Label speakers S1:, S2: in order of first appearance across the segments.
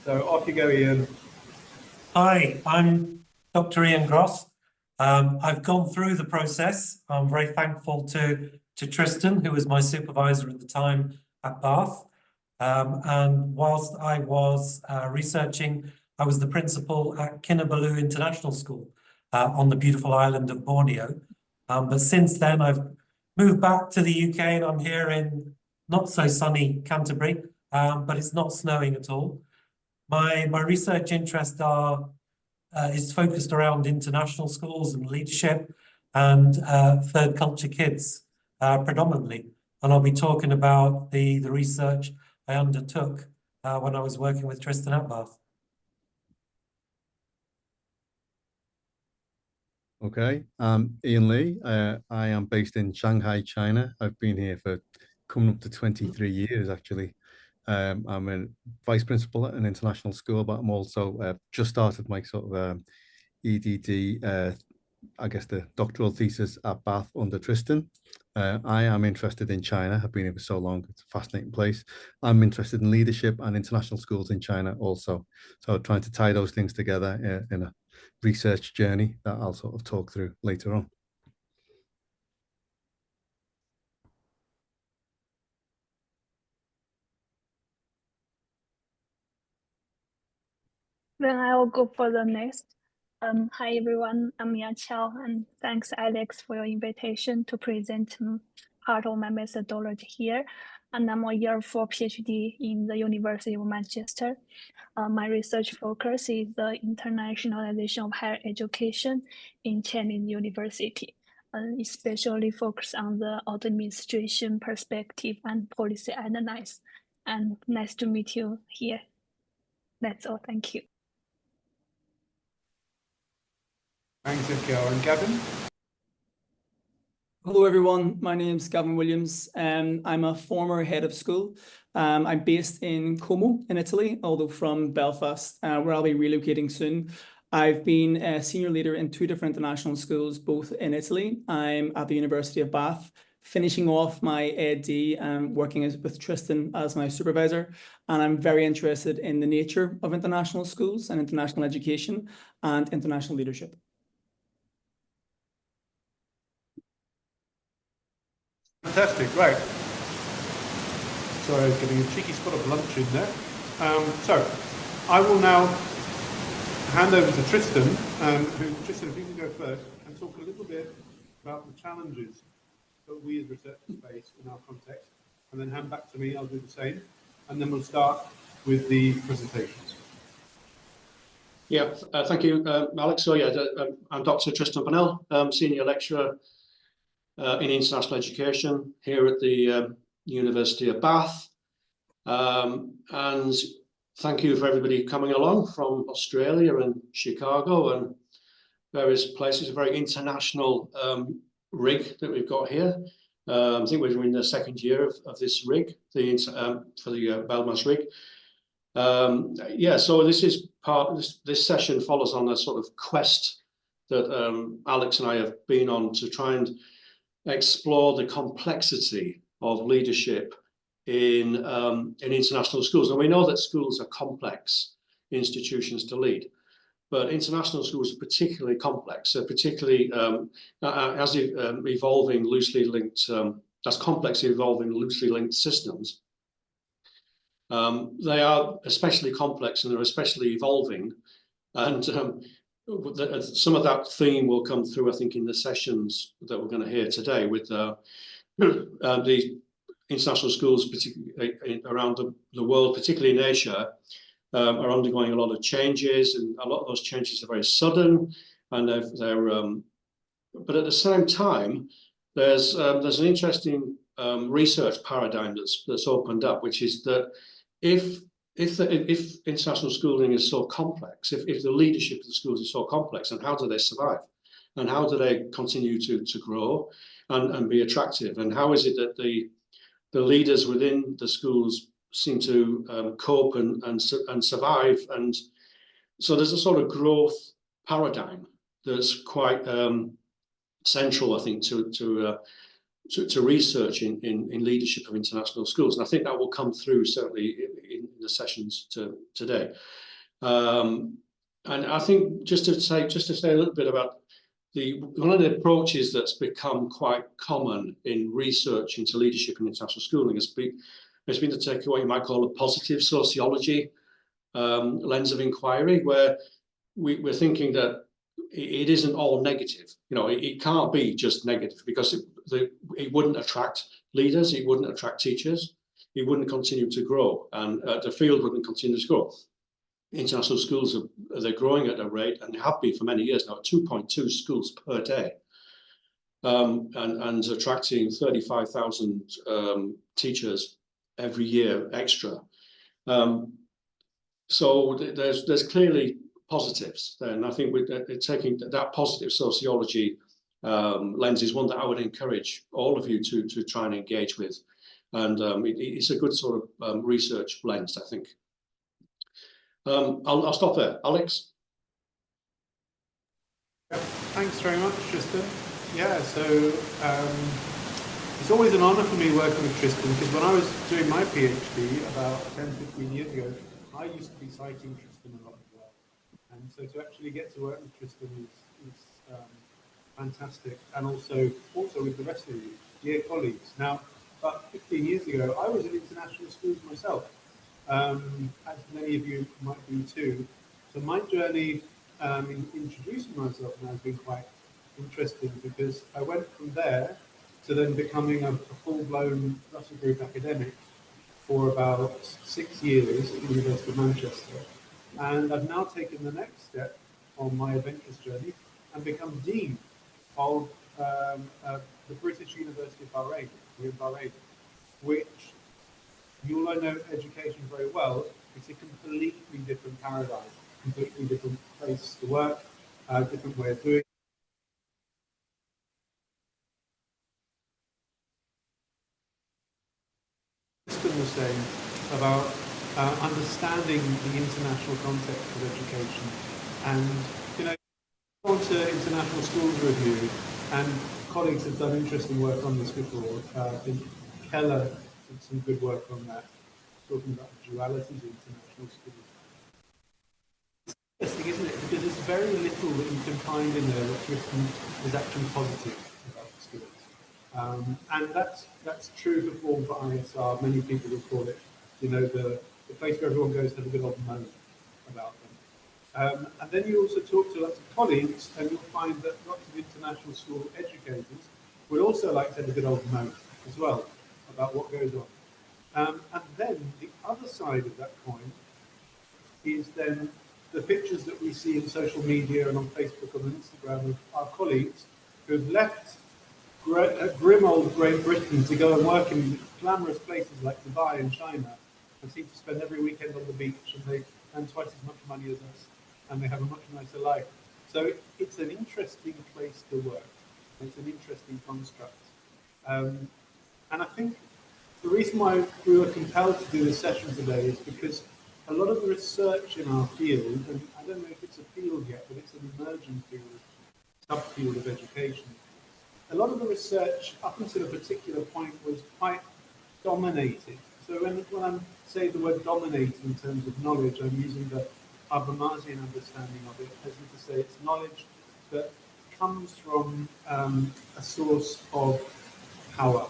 S1: So off you go, Ian.
S2: Hi, I'm Dr. Ian Gross. I've gone through the process. I'm very thankful to Tristan, who was my supervisor at the time at Bath. And whilst I was researching, I was the principal at Kinabalu International School on the beautiful island of Borneo. But since then, I've moved back to the UK and I'm here in not so sunny Canterbury, but it's not snowing at all. My research interests is focused around international schools and leadership and third culture kids predominantly. And I'll be talking about the research I undertook when I was working with Tristan at Bath.
S3: Okay, I'm Ian Lee. I am based in Shanghai, China. I've been here for coming up to 23 years, actually. I'm a vice principal at an international school, but I'm also just started my sort of EDD, I guess the doctoral thesis at Bath under Tristan. I am interested in China. I've been here for so long. It's a fascinating place. I'm interested in leadership and international schools in China also. So trying to tie those things together in a research journey that I'll sort of talk through later on.
S4: Then I will go for the next. Hi everyone, I'm Ya Qiao, and thanks Alex for your invitation to present part of my methodology here. And I'm a year 4 PhD in the University of Manchester. My research focus is the internationalization of higher education in Chinese university, especially focused on the administration perspective and policy analysis. And nice to meet you here. That's all, thank you.
S1: Thanks, Ikeo. And Gavin?
S5: Hello, everyone. My name is Gavin Williams. I'm a former head of school. I'm based in Como in Italy, although from Belfast, where I'll be relocating soon. I've been a senior leader in 2 different international schools, both in Italy. I'm at the University of Bath, finishing off my ED and working with Tristan as my supervisor. And I'm very interested in the nature of international schools and international education and international leadership.
S1: Fantastic, right. Sorry, I was getting a cheeky spot of lunch in there. So I will now hand over to Tristan, Tristan, if you can go first and talk a little bit about the challenges that we as researchers face in our context, and then hand back to me, I'll do the same, and then we'll start with the presentations.
S6: Yeah, thank you, Alex. So yeah, I'm Dr. Tristan Bonnell, Senior Lecturer in International Education here at the University of Bath. And thank you for everybody coming along from Australia and Chicago and various places. A very international rig that we've got here. I think we're in the 2nd year of this rig, for the Belmas rig. Yeah, so this is this session follows on a sort of quest that Alex and I have been on to try and explore the complexity of leadership in international schools. And we know that schools are complex institutions to lead, but international schools are particularly complex, particularly as evolving loosely linked, as complex evolving loosely linked systems. They are especially complex and they're especially evolving. And some of that theme will come through, I think, in the sessions that we're going to hear today with the international schools, particularly around the world, particularly in Asia, are undergoing a lot of changes, and a lot of those changes are very sudden. And but at the same time, there's an interesting research paradigm that's opened up, which is that if international schooling is so complex, if the leadership of the schools is so complex, and how do they survive? And how do they continue to grow and be attractive? And how is it that the leaders within the schools seem to cope and survive? And so there's a sort of growth paradigm that's quite central, I think, to to research in leadership of international schools. And I think that will come through certainly in the sessions today. And I think just to say a little bit about one of the approaches that's become quite common in research into leadership and international schooling has been to take what you might call a positive sociology lens of inquiry, where we're thinking that it isn't all negative. You know, it can't be just negative, because it wouldn't attract leaders, it wouldn't attract teachers, it wouldn't continue to grow, and the field wouldn't continue to grow. International schools they're growing at a rate, and have been for many years now, 2.2 schools per day, and attracting 35,000 teachers every year extra. So there's clearly positives there, and I think with taking that positive sociology lens is one that I would encourage all of you to try and engage with, and it's a good sort of research lens, I think. I'll stop there. Alex?
S1: Thanks very much, Tristan. Yeah, so it's always an honour for me working with Tristan, because when I was doing my PhD about 10, 15 years ago, I used to be citing Tristan a lot as well. And so to actually get to work with Tristan is fantastic, and also with the rest of you, dear colleagues. Now, about 15 years ago, I was in international schools myself, as many of you might be too. So my journey in introducing myself now has been quite interesting, because I went from there to then becoming a full-blown Russell Group academic for about 6 years at the University of Manchester. And I've now taken the next step on my adventurous journey and become Dean of the British University of Bahrain, here in Bahrain, which you all know education very well. It's a completely different paradigm, completely different place to work, different way of doing it. Tristan was saying about understanding the international context of education, and gone to international schools review, and colleagues have done interesting work on this before. I think Keller did some good work on that, talking about the dualities of international schools. It's interesting, isn't it? Because there's very little that you can find in there that Tristan is actually positive about the schools. And that's true for forms for ISR. Many people would call it, the place where everyone goes to have a good old moment about them. And then you also talk to lots of colleagues, and you'll find that lots of international school educators would also like to have a good old moment as well about what goes on. And then the other side of that coin is then the pictures that we see in social media and on Facebook and on Instagram of our colleagues who've left grim old Great Britain to go and work in glamorous places like Dubai and China, and seem to spend every weekend on the beach, and they earn twice as much money as us, and they have a much nicer life. So it's an interesting place to work. It's an interesting construct. And I think the reason why we were compelled to do this session today is because a lot of the research in our field, and I don't know if it's a field yet, but it's an emerging field, subfield of education. A lot of the research up until a particular point was quite dominated. So when I say the word dominate in terms of knowledge, I'm using the Habermasian understanding of it, as if to say it's knowledge that comes from a source of power.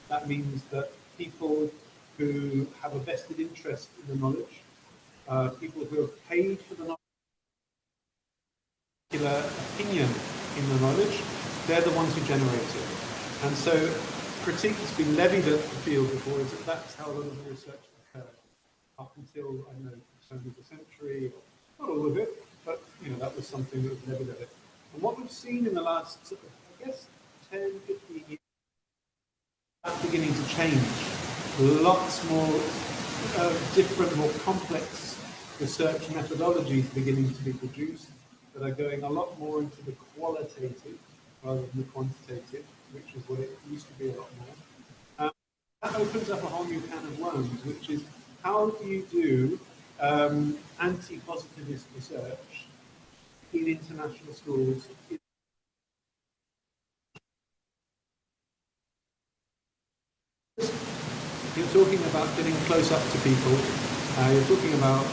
S1: That means that people who have a vested interest in the knowledge, people who have paid for the knowledge, particular opinion in the knowledge, they're the ones who generate it. And so critique that's been levied at the field before is that that's how a lot of the research occurred up until, I don't know, the 20th century, or not all of it, but that was something that was levied at it. And what we've seen in the last, I guess, 10, 15 years, that's beginning to change. Lots more different, more complex research methodologies beginning to be produced that are going a lot more into the qualitative rather than the quantitative, which is what it used to be a lot more. That opens up a whole new can of worms, which is how do you do anti-positivist research in international schools? you're talking about getting close up to people. You're talking about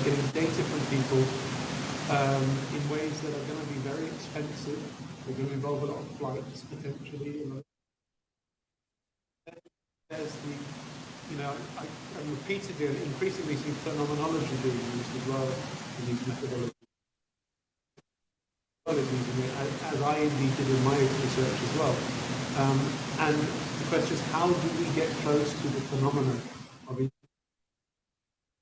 S1: getting data from people in ways that are going to be very expensive. They're going to involve a lot of flights potentially. There's the, I'm repeatedly and increasingly seeing phenomenology being used as well in these methodologies. As I indeed did in my research as well. And the question is, how do we get close to the phenomenon of it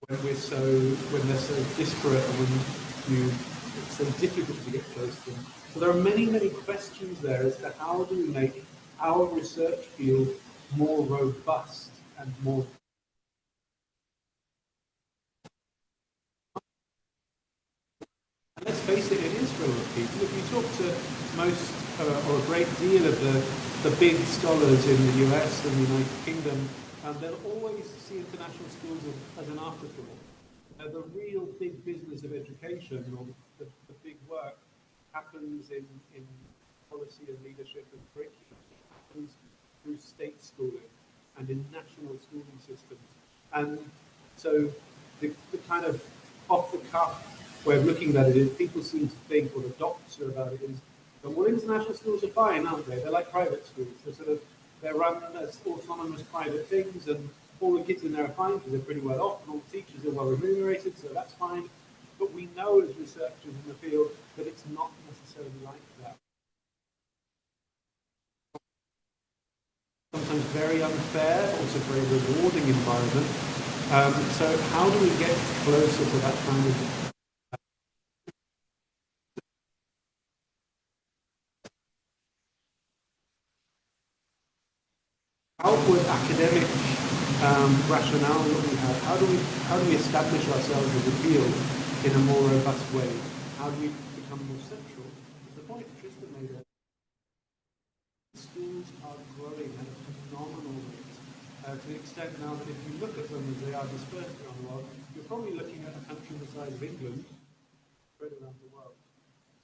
S1: when they're so disparate and when it's so difficult to get close to them? So there are many, many questions there as to how do we make our research field more robust and more. And let's face it, it is full of people. If you talk to most or a great deal of the big scholars in the US and the United Kingdom, they'll always see international schools as an afterthought. The real big business of education, or the big work, happens in policy and leadership and curriculum. It happens through state schooling and in national schooling systems. And so the kind of off-the-cuff way of looking at it is people seem to think, or the doctor about it is, that well, international schools are fine, aren't they? They're like private schools. They're run as autonomous private things, and all the kids in there are fine because they're pretty well off, and all the teachers are well remunerated, so that's fine. But we know as researchers in the field that it's not necessarily like that. Sometimes very unfair, but also very rewarding environment. So how do we get closer to that kind of outward academic rationale that we have? How do we establish ourselves as a field in a more robust way? How do we become more central? The point Tristan made earlier, schools are growing at a phenomenal rate, to the extent now that if you look at them as they are dispersed around the world, you're probably looking at a country the size of England spread around the world.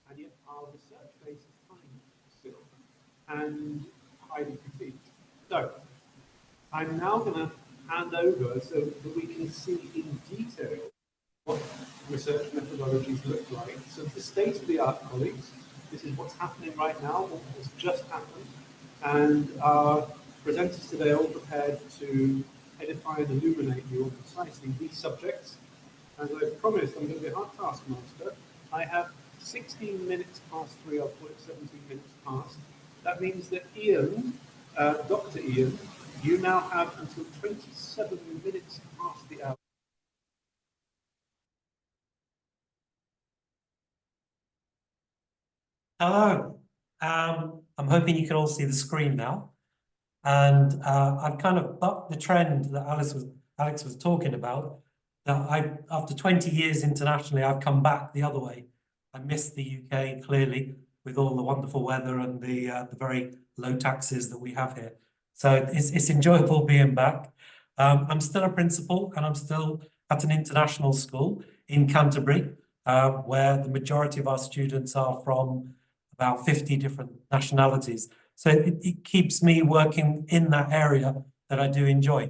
S1: And yet our research base is tiny still and highly critiqued. So I'm now going to hand over so that we can see in detail what research methodologies look like. So the state-of-the-art, colleagues, this is what's happening right now, what has just happened, and our presenters today are all prepared to edify and illuminate you on precisely these subjects. As I promised, I'm going to be a hard taskmaster. I have 16 minutes past 3, I'll put it 17 minutes past. That means that Ian, Dr. Ian, you now have until 27 minutes past the hour.
S2: Hello. I'm hoping you can all see the screen now. And I've kind of bucked the trend that Alex was talking about. That after 20 years internationally, I've come back the other way. I missed the UK clearly with all the wonderful weather and the very low taxes that we have here. So it's enjoyable being back. I'm still a principal and I'm still at an international school in Canterbury, where the majority of our students are from about 50 different nationalities. So it keeps me working in that area that I do enjoy.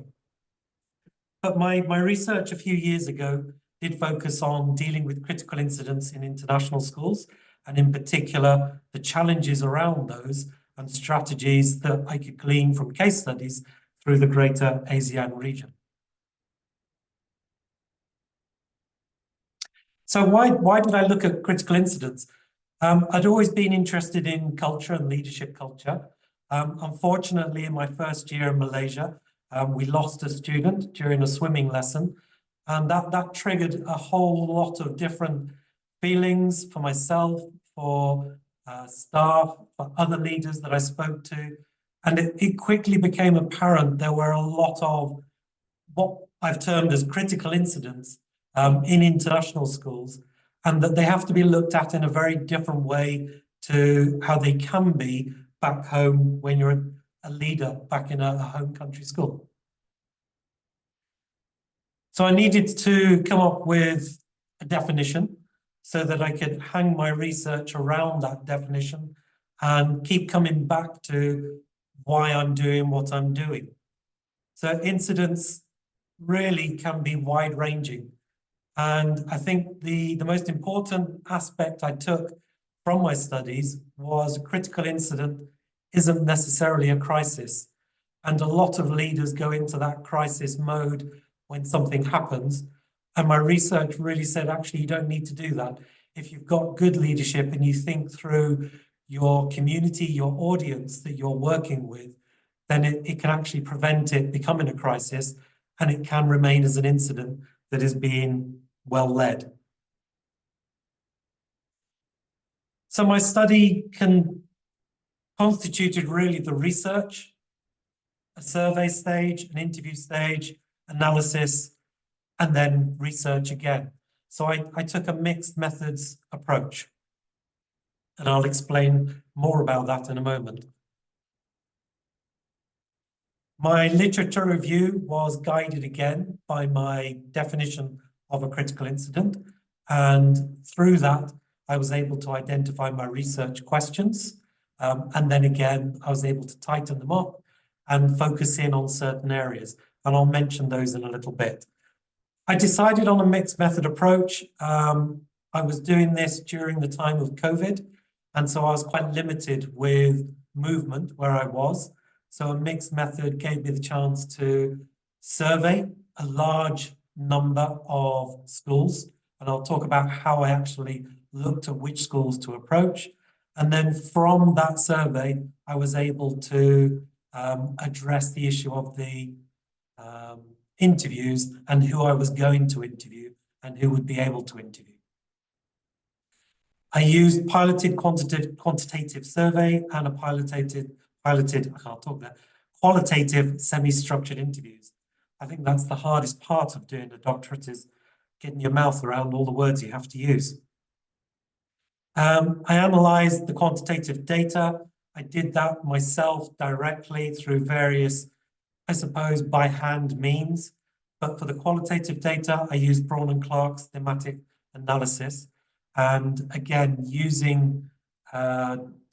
S2: But my research a few years ago did focus on dealing with critical incidents in international schools, and in particular, the challenges around those and strategies that I could glean from case studies through the greater ASEAN region. So why did I look at critical incidents? I'd always been interested in culture and leadership culture. Unfortunately, in my first year in Malaysia, we lost a student during a swimming lesson, and that triggered a whole lot of different feelings for myself, for staff, for other leaders that I spoke to. And it quickly became apparent there were a lot of what I've termed as critical incidents in international schools, and that they have to be looked at in a very different way to how they can be back home when you're a leader back in a home country school. So I needed to come up with a definition so that I could hang my research around that definition and keep coming back to why I'm doing what I'm doing. So incidents really can be wide-ranging. And I think the most important aspect I took from my studies was a critical incident isn't necessarily a crisis. And a lot of leaders go into that crisis mode when something happens. And my research really said, actually, you don't need to do that. If you've got good leadership and you think through your community, your audience that you're working with, then it can actually prevent it becoming a crisis, and it can remain as an incident that is being well led. So my study constituted really the research, a survey stage, an interview stage, analysis, and then research again. So I took a mixed methods approach, and I'll explain more about that in a moment. My literature review was guided again by my definition of a critical incident, and through that, I was able to identify my research questions, and then again, I was able to tighten them up and focus in on certain areas, and I'll mention those in a little bit. I decided on a mixed method approach. I was doing this during the time of COVID, and so I was quite limited with movement where I was. So a mixed method gave me the chance to survey a large number of schools, and I'll talk about how I actually looked at which schools to approach. And then from that survey, I was able to address the issue of the interviews and who I was going to interview and who would be able to interview. I used piloted quantitative survey and a qualitative semi-structured interviews. I think that's the hardest part of doing a doctorate, is getting your mouth around all the words you have to use. I analyzed the quantitative data. I did that myself directly through various, I suppose, by hand means. But for the qualitative data, I used Braun and Clark's thematic analysis. And again, using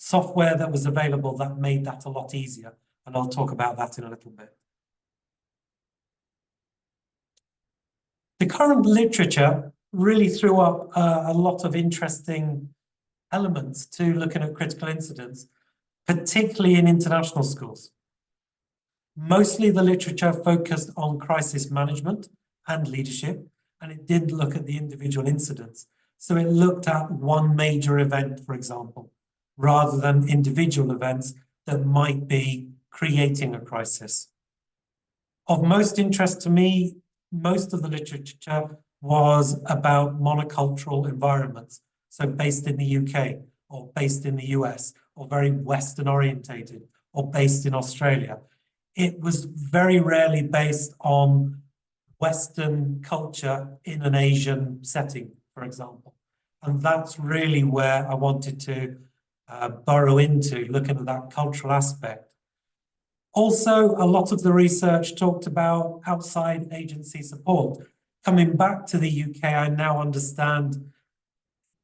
S2: software that was available that made that a lot easier. And I'll talk about that in a little bit. The current literature really threw up a lot of interesting elements to looking at critical incidents, particularly in international schools. Mostly the literature focused on crisis management and leadership, and it did look at the individual incidents. So it looked at one major event, for example, rather than individual events that might be creating a crisis. Of most interest to me, most of the literature was about monocultural environments, so based in the UK, or based in the US, or very Western orientated, or based in Australia. It was very rarely based on Western culture in an Asian setting, for example. And that's really where I wanted to burrow into, looking at that cultural aspect. Also, a lot of the research talked about outside agency support. Coming back to the UK, I now understand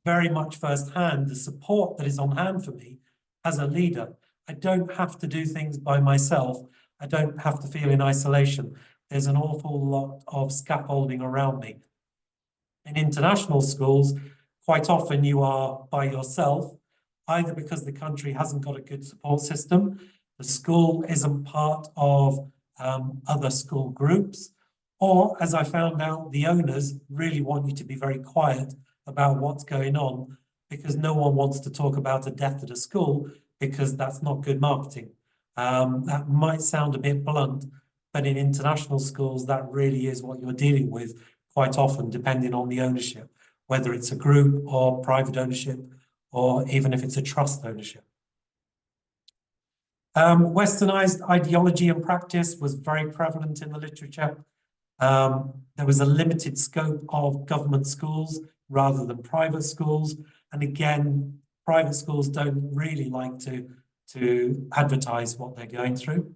S2: very much firsthand the support that is on hand for me as a leader. I don't have to do things by myself. I don't have to feel in isolation. There's an awful lot of scaffolding around me. In international schools, quite often you are by yourself, either because the country hasn't got a good support system, the school isn't part of other school groups, or, as I found out, the owners really want you to be very quiet about what's going on, because no one wants to talk about a death at a school, because that's not good marketing. That might sound a bit blunt, but in international schools, that really is what you're dealing with quite often, depending on the ownership, whether it's a group or private ownership, or even if it's a trust ownership. Westernized ideology and practice was very prevalent in the literature. There was a limited scope of government schools rather than private schools. And again, private schools don't really like to advertise what they're going through.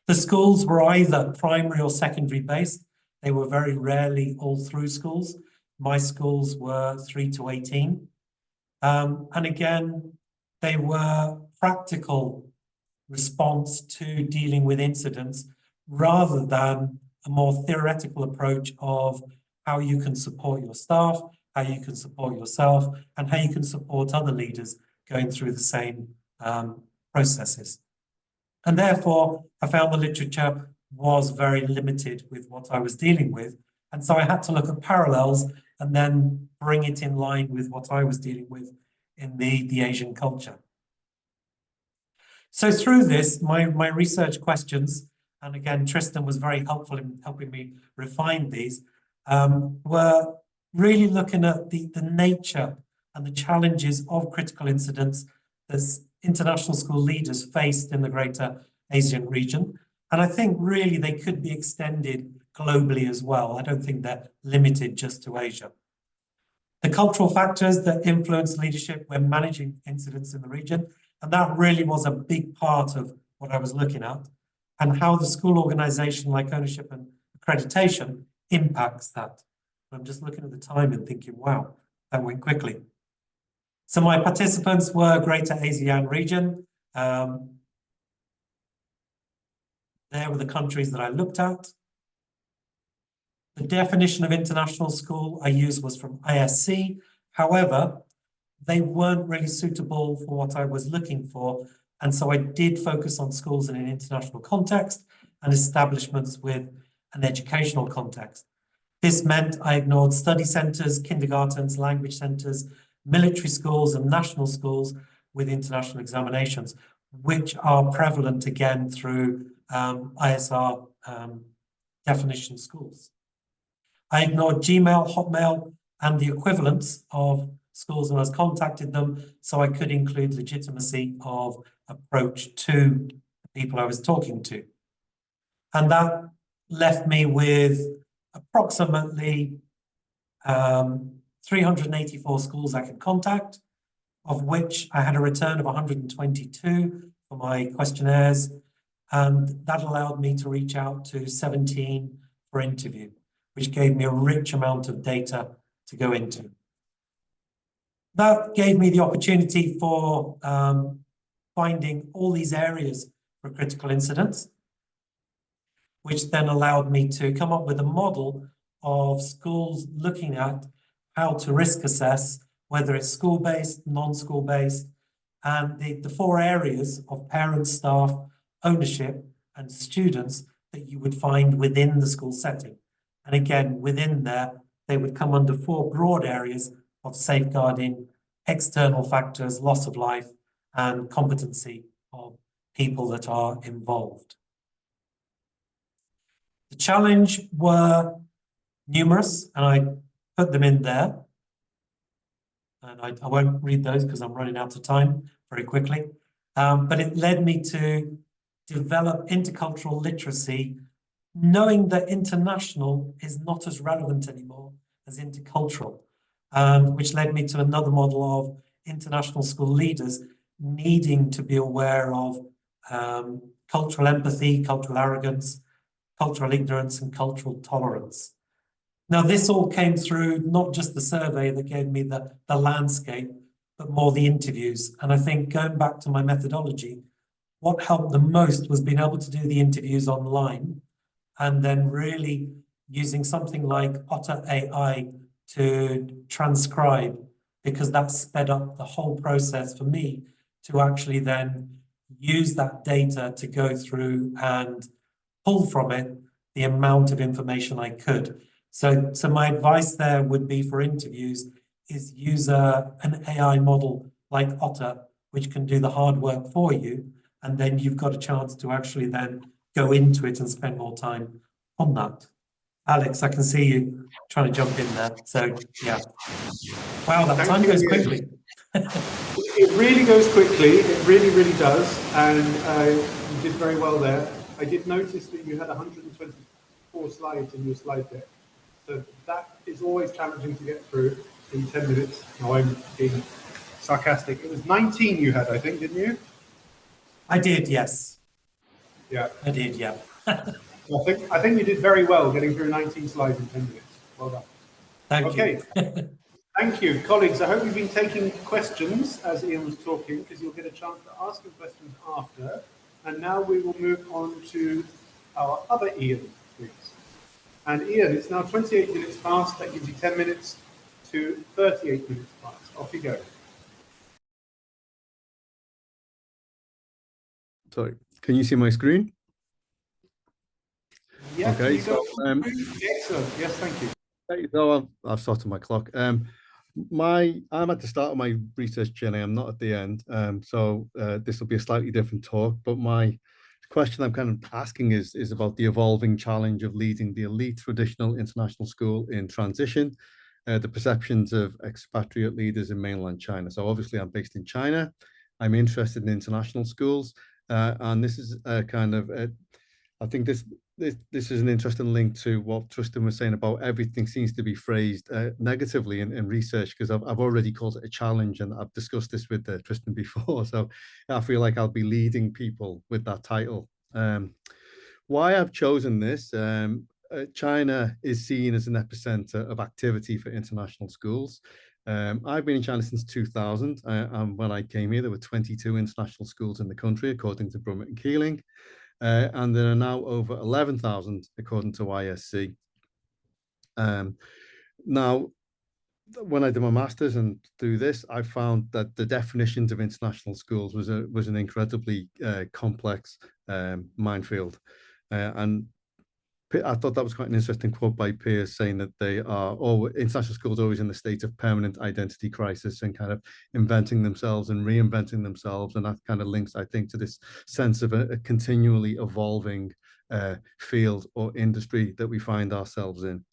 S2: The schools were either primary or secondary based. They were very rarely all through schools. My schools were 3 to 18. And again, they were practical response to dealing with incidents rather than a more theoretical approach of how you can support your staff, how you can support yourself, and how you can support other leaders going through the same processes. And therefore, I found the literature was very limited with what I was dealing with. And so I had to look at parallels and then bring it in line with what I was dealing with in the Asian culture. So through this, my research questions, and again, Tristan was very helpful in helping me refine these, were really looking at the nature and the challenges of critical incidents that international school leaders faced in the greater Asian region. And I think really they could be extended globally as well. I don't think they're limited just to Asia. The cultural factors that influence leadership when managing incidents in the region, and that really was a big part of what I was looking at, and how the school organization like ownership and accreditation impacts that. I'm just looking at the time and thinking, wow, that went quickly. So my participants were Greater ASEAN region. There were the countries that I looked at. The definition of international school I used was from ISC. However, they weren't really suitable for what I was looking for. And so I did focus on schools in an international context and establishments with an educational context. This meant I ignored study centers, kindergartens, language centers, military schools, and national schools with international examinations, which are prevalent again through ISR definition schools. I ignored Gmail, Hotmail, and the equivalents of schools when I contacted them, so I could include legitimacy of approach to the people I was talking to. And that left me with approximately 384 schools I could contact, of which I had a return of 122 for my questionnaires, and that allowed me to reach out to 17 for interview, which gave me a rich amount of data to go into. That gave me the opportunity for finding all these areas for critical incidents, which then allowed me to come up with a model of schools looking at how to risk assess, whether it's school-based, non-school-based, and the 4 areas of parents, staff, ownership, and students that you would find within the school setting. And again, within there, they would come under 4 broad areas of safeguarding, external factors, loss of life, and competency of people that are involved. The challenge were numerous, and I put them in there. And I won't read those because I'm running out of time very quickly. But it led me to develop intercultural literacy, knowing that international is not as relevant anymore as intercultural, which led me to another model of international school leaders needing to be aware of cultural empathy, cultural arrogance, cultural ignorance, and cultural tolerance. Now, this all came through not just the survey that gave me the landscape, but more the interviews. And I think going back to my methodology, what helped the most was being able to do the interviews online and then really using something like Otter AI to transcribe, because that sped up the whole process for me to actually then use that data to go through and pull from it the amount of information I could. So my advice there would be for interviews is use an AI model like Otter, which can do the hard work for you, and then you've got a chance to actually then go into it and spend more time on that. Alex, I can see you trying to jump in there. So yeah. Wow, that time goes quickly.
S1: It really goes quickly. It really, really does. And you did very well there. I did notice that you had 124 slides in your slide deck. So that is always challenging to get through in 10 minutes. No, I'm being sarcastic. It was 19 you had, I think, didn't you?
S2: I did, yes.
S1: Yeah.
S2: I did, yeah.
S1: I think you did very well getting through 19 slides in 10 minutes. Well done.
S2: Thank you.
S1: Thank you, colleagues. I hope you've been taking questions as Ian was talking, because you'll get a chance to ask him questions after. And now we will move on to our other Ian, please. And Ian, it's now 28 minutes past. That gives you 10 minutes to 38 minutes past. Off you go.
S3: Sorry, can you see my screen?
S1: Yeah,
S3: Okay,
S1: you go.
S3: so
S1: Excellent. Yes, thank you.
S3: so I've started my clock. I'm at the start of my research journey. I'm not at the end. This will be a slightly different talk. But my question I'm kind of asking is about the evolving challenge of leading the elite traditional international school in transition, the perceptions of expatriate leaders in mainland China. So obviously, I'm based in China. I'm interested in international schools, and this is kind of I think this is an interesting link to what Tristan was saying about everything seems to be phrased negatively in research, because I've already called it a challenge, and I've discussed this with Tristan before. So I feel like I'll be leading people with that title. Why I've chosen this, China is seen as an epicenter of activity for international schools. I've been in China since 2000, and when I came here, there were 22 international schools in the country, according to Brummett and Keeling. And there are now over 11,000 according to ISC. Now, when I did my master's and through this, I found that the definitions of international schools was an incredibly complex minefield. And I thought that was quite an interesting quote by Pierce, saying that international schools are always in a state of permanent identity crisis and kind of inventing themselves and reinventing themselves. And that kind of links, I think, to this sense of a continually evolving field or industry that we find ourselves in.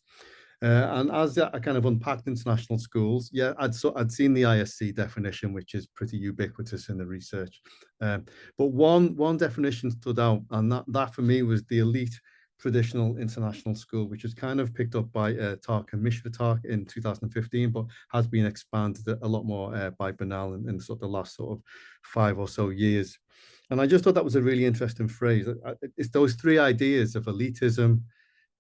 S3: And as I kind of unpacked international schools, yeah, I'd seen the ISC definition, which is pretty ubiquitous in the research. But one definition stood out, and that for me was the elite traditional international school, which was kind of picked up by Tark and Mishra in 2015, but has been expanded a lot more by Bernal in sort of the last sort of 5 or so years. And I just thought that was a really interesting phrase. It's those three ideas of elitism,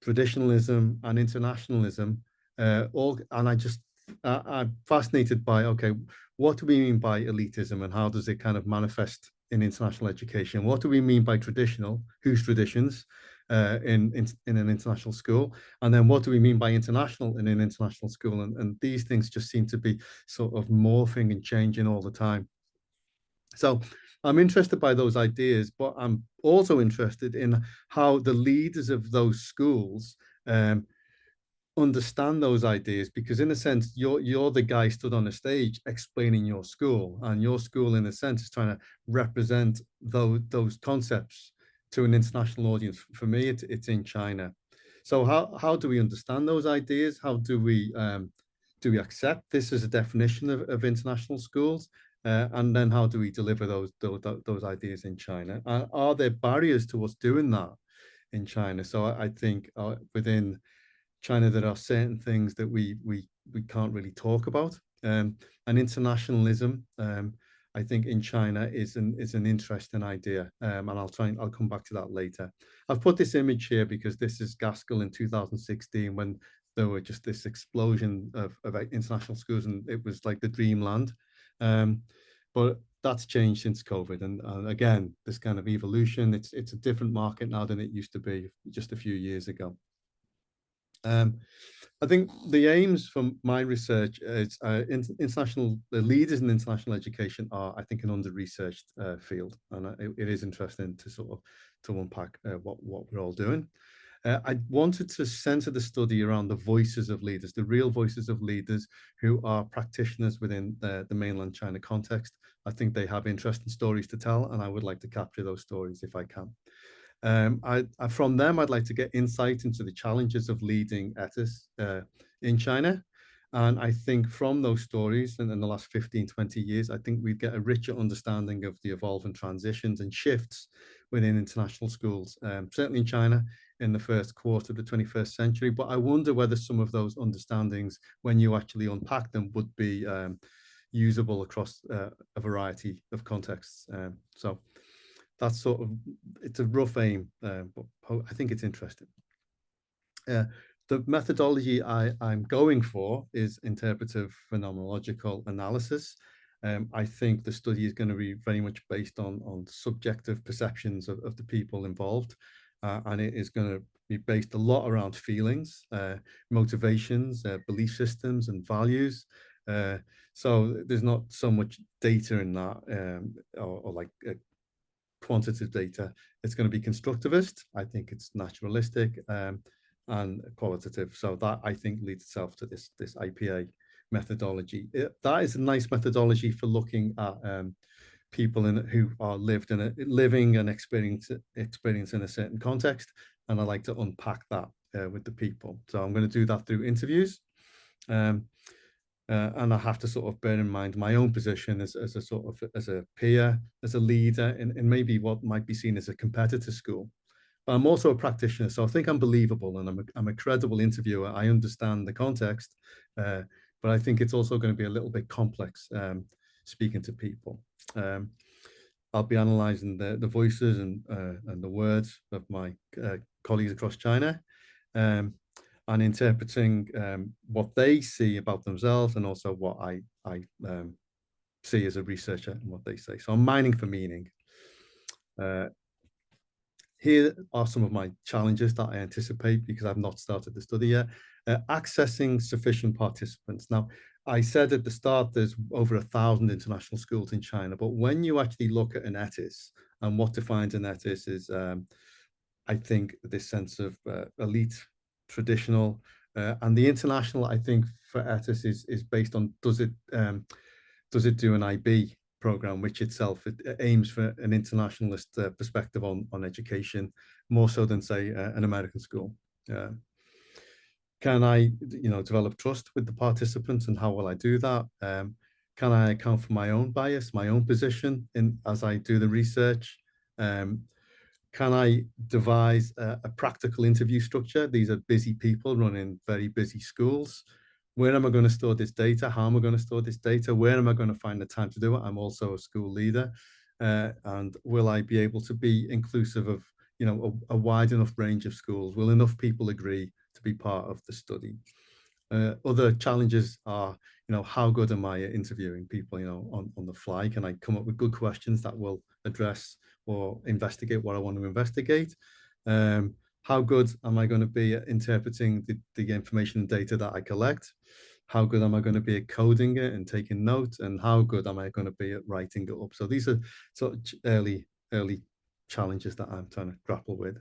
S3: traditionalism, and internationalism. I'm fascinated by, okay, what do we mean by elitism and how does it kind of manifest in international education? What do we mean by traditional? Whose traditions? In an international school, and then what do we mean by international in an international school? And these things just seem to be sort of morphing and changing all the time. So I'm interested by those ideas, but I'm also interested in how the leaders of those schools understand those ideas, because in a sense you're the guy stood on a stage explaining your school, and your school in a sense is trying to represent those concepts to an international audience. For me, it's in China. So how do we understand those ideas? How do we accept this as a definition of international schools? And then how do we deliver those ideas in China? Are there barriers to us doing that in China? So I think within China, there are certain things that we can't really talk about. And internationalism, I think in China is an interesting idea, and I'll come back to that later. I've put this image here because this is Gaskell in 2016, when there were just this explosion of international schools, and it was like the dreamland. But that's changed since COVID, and again, this kind of evolution. It's a different market now than it used to be just a few years ago. I think the aims from my research is the leaders in international education are, I think, an under-researched field, and it is interesting to sort of unpack what we're all doing. I wanted to center the study around the voices of leaders, the real voices of leaders who are practitioners within the mainland China context. I think they have interesting stories to tell, and I would like to capture those stories if I can. From them, I'd like to get insight into the challenges of leading ethos in China. And I think from those stories and in the last 15, 20 years, I think we'd get a richer understanding of the evolving transitions and shifts within international schools, certainly in China in the first quarter of the 21st century. But I wonder whether some of those understandings, when you actually unpack them, would be usable across a variety of contexts. So that's sort of, it's a rough aim, but I think it's interesting. The methodology I'm going for is interpretive phenomenological analysis. I think the study is going to be very much based on subjective perceptions of the people involved. and it is going to be based a lot around feelings, motivations, belief systems, and values. So there's not so much data in that, or like quantitative data. It's going to be constructivist. I think it's naturalistic, and qualitative. So that, I think, leads itself to this IPA methodology. That is a nice methodology for looking at people who are living and experience in a certain context, and I like to unpack that with the people. So I'm going to do that through interviews, and I have to sort of bear in mind my own position as a sort of as a peer, as a leader in maybe what might be seen as a competitor school. But I'm also a practitioner, so I think I'm believable, and I'm a credible interviewer. I understand the context, but I think it's also going to be a little bit complex speaking to people. I'll be analysing the voices and the words of my colleagues across China, and interpreting what they see about themselves, and also what I see as a researcher and what they say. So I'm mining for meaning. Here are some of my challenges that I anticipate because I've not started the study yet. Accessing sufficient participants. Now, I said at the start there's over 1,000 international schools in China, but when you actually look at an ETIS, and what defines an ETIS is, I think, this sense of elite, traditional, and the international, I think, for ETIS is based on does it do an IB program, which itself it aims for an internationalist perspective on education, more so than, say, an American school. Can I, develop trust with the participants, and how will I do that? Can I account for my own bias, my own position as I do the research? Can I devise a practical interview structure? These are busy people running very busy schools. Where am I going to store this data? How am I going to store this data? Where am I going to find the time to do it? I'm also a school leader. And will I be able to be inclusive of, a wide enough range of schools? Will enough people agree to be part of the study? Other challenges are, how good am I at interviewing people, on the fly? Can I come up with good questions that will address or investigate what I want to investigate? How good am I going to be at interpreting the information and data that I collect? How good am I going to be at coding it and taking notes? And how good am I going to be at writing it up? So these are sort of early challenges that I'm trying to grapple with.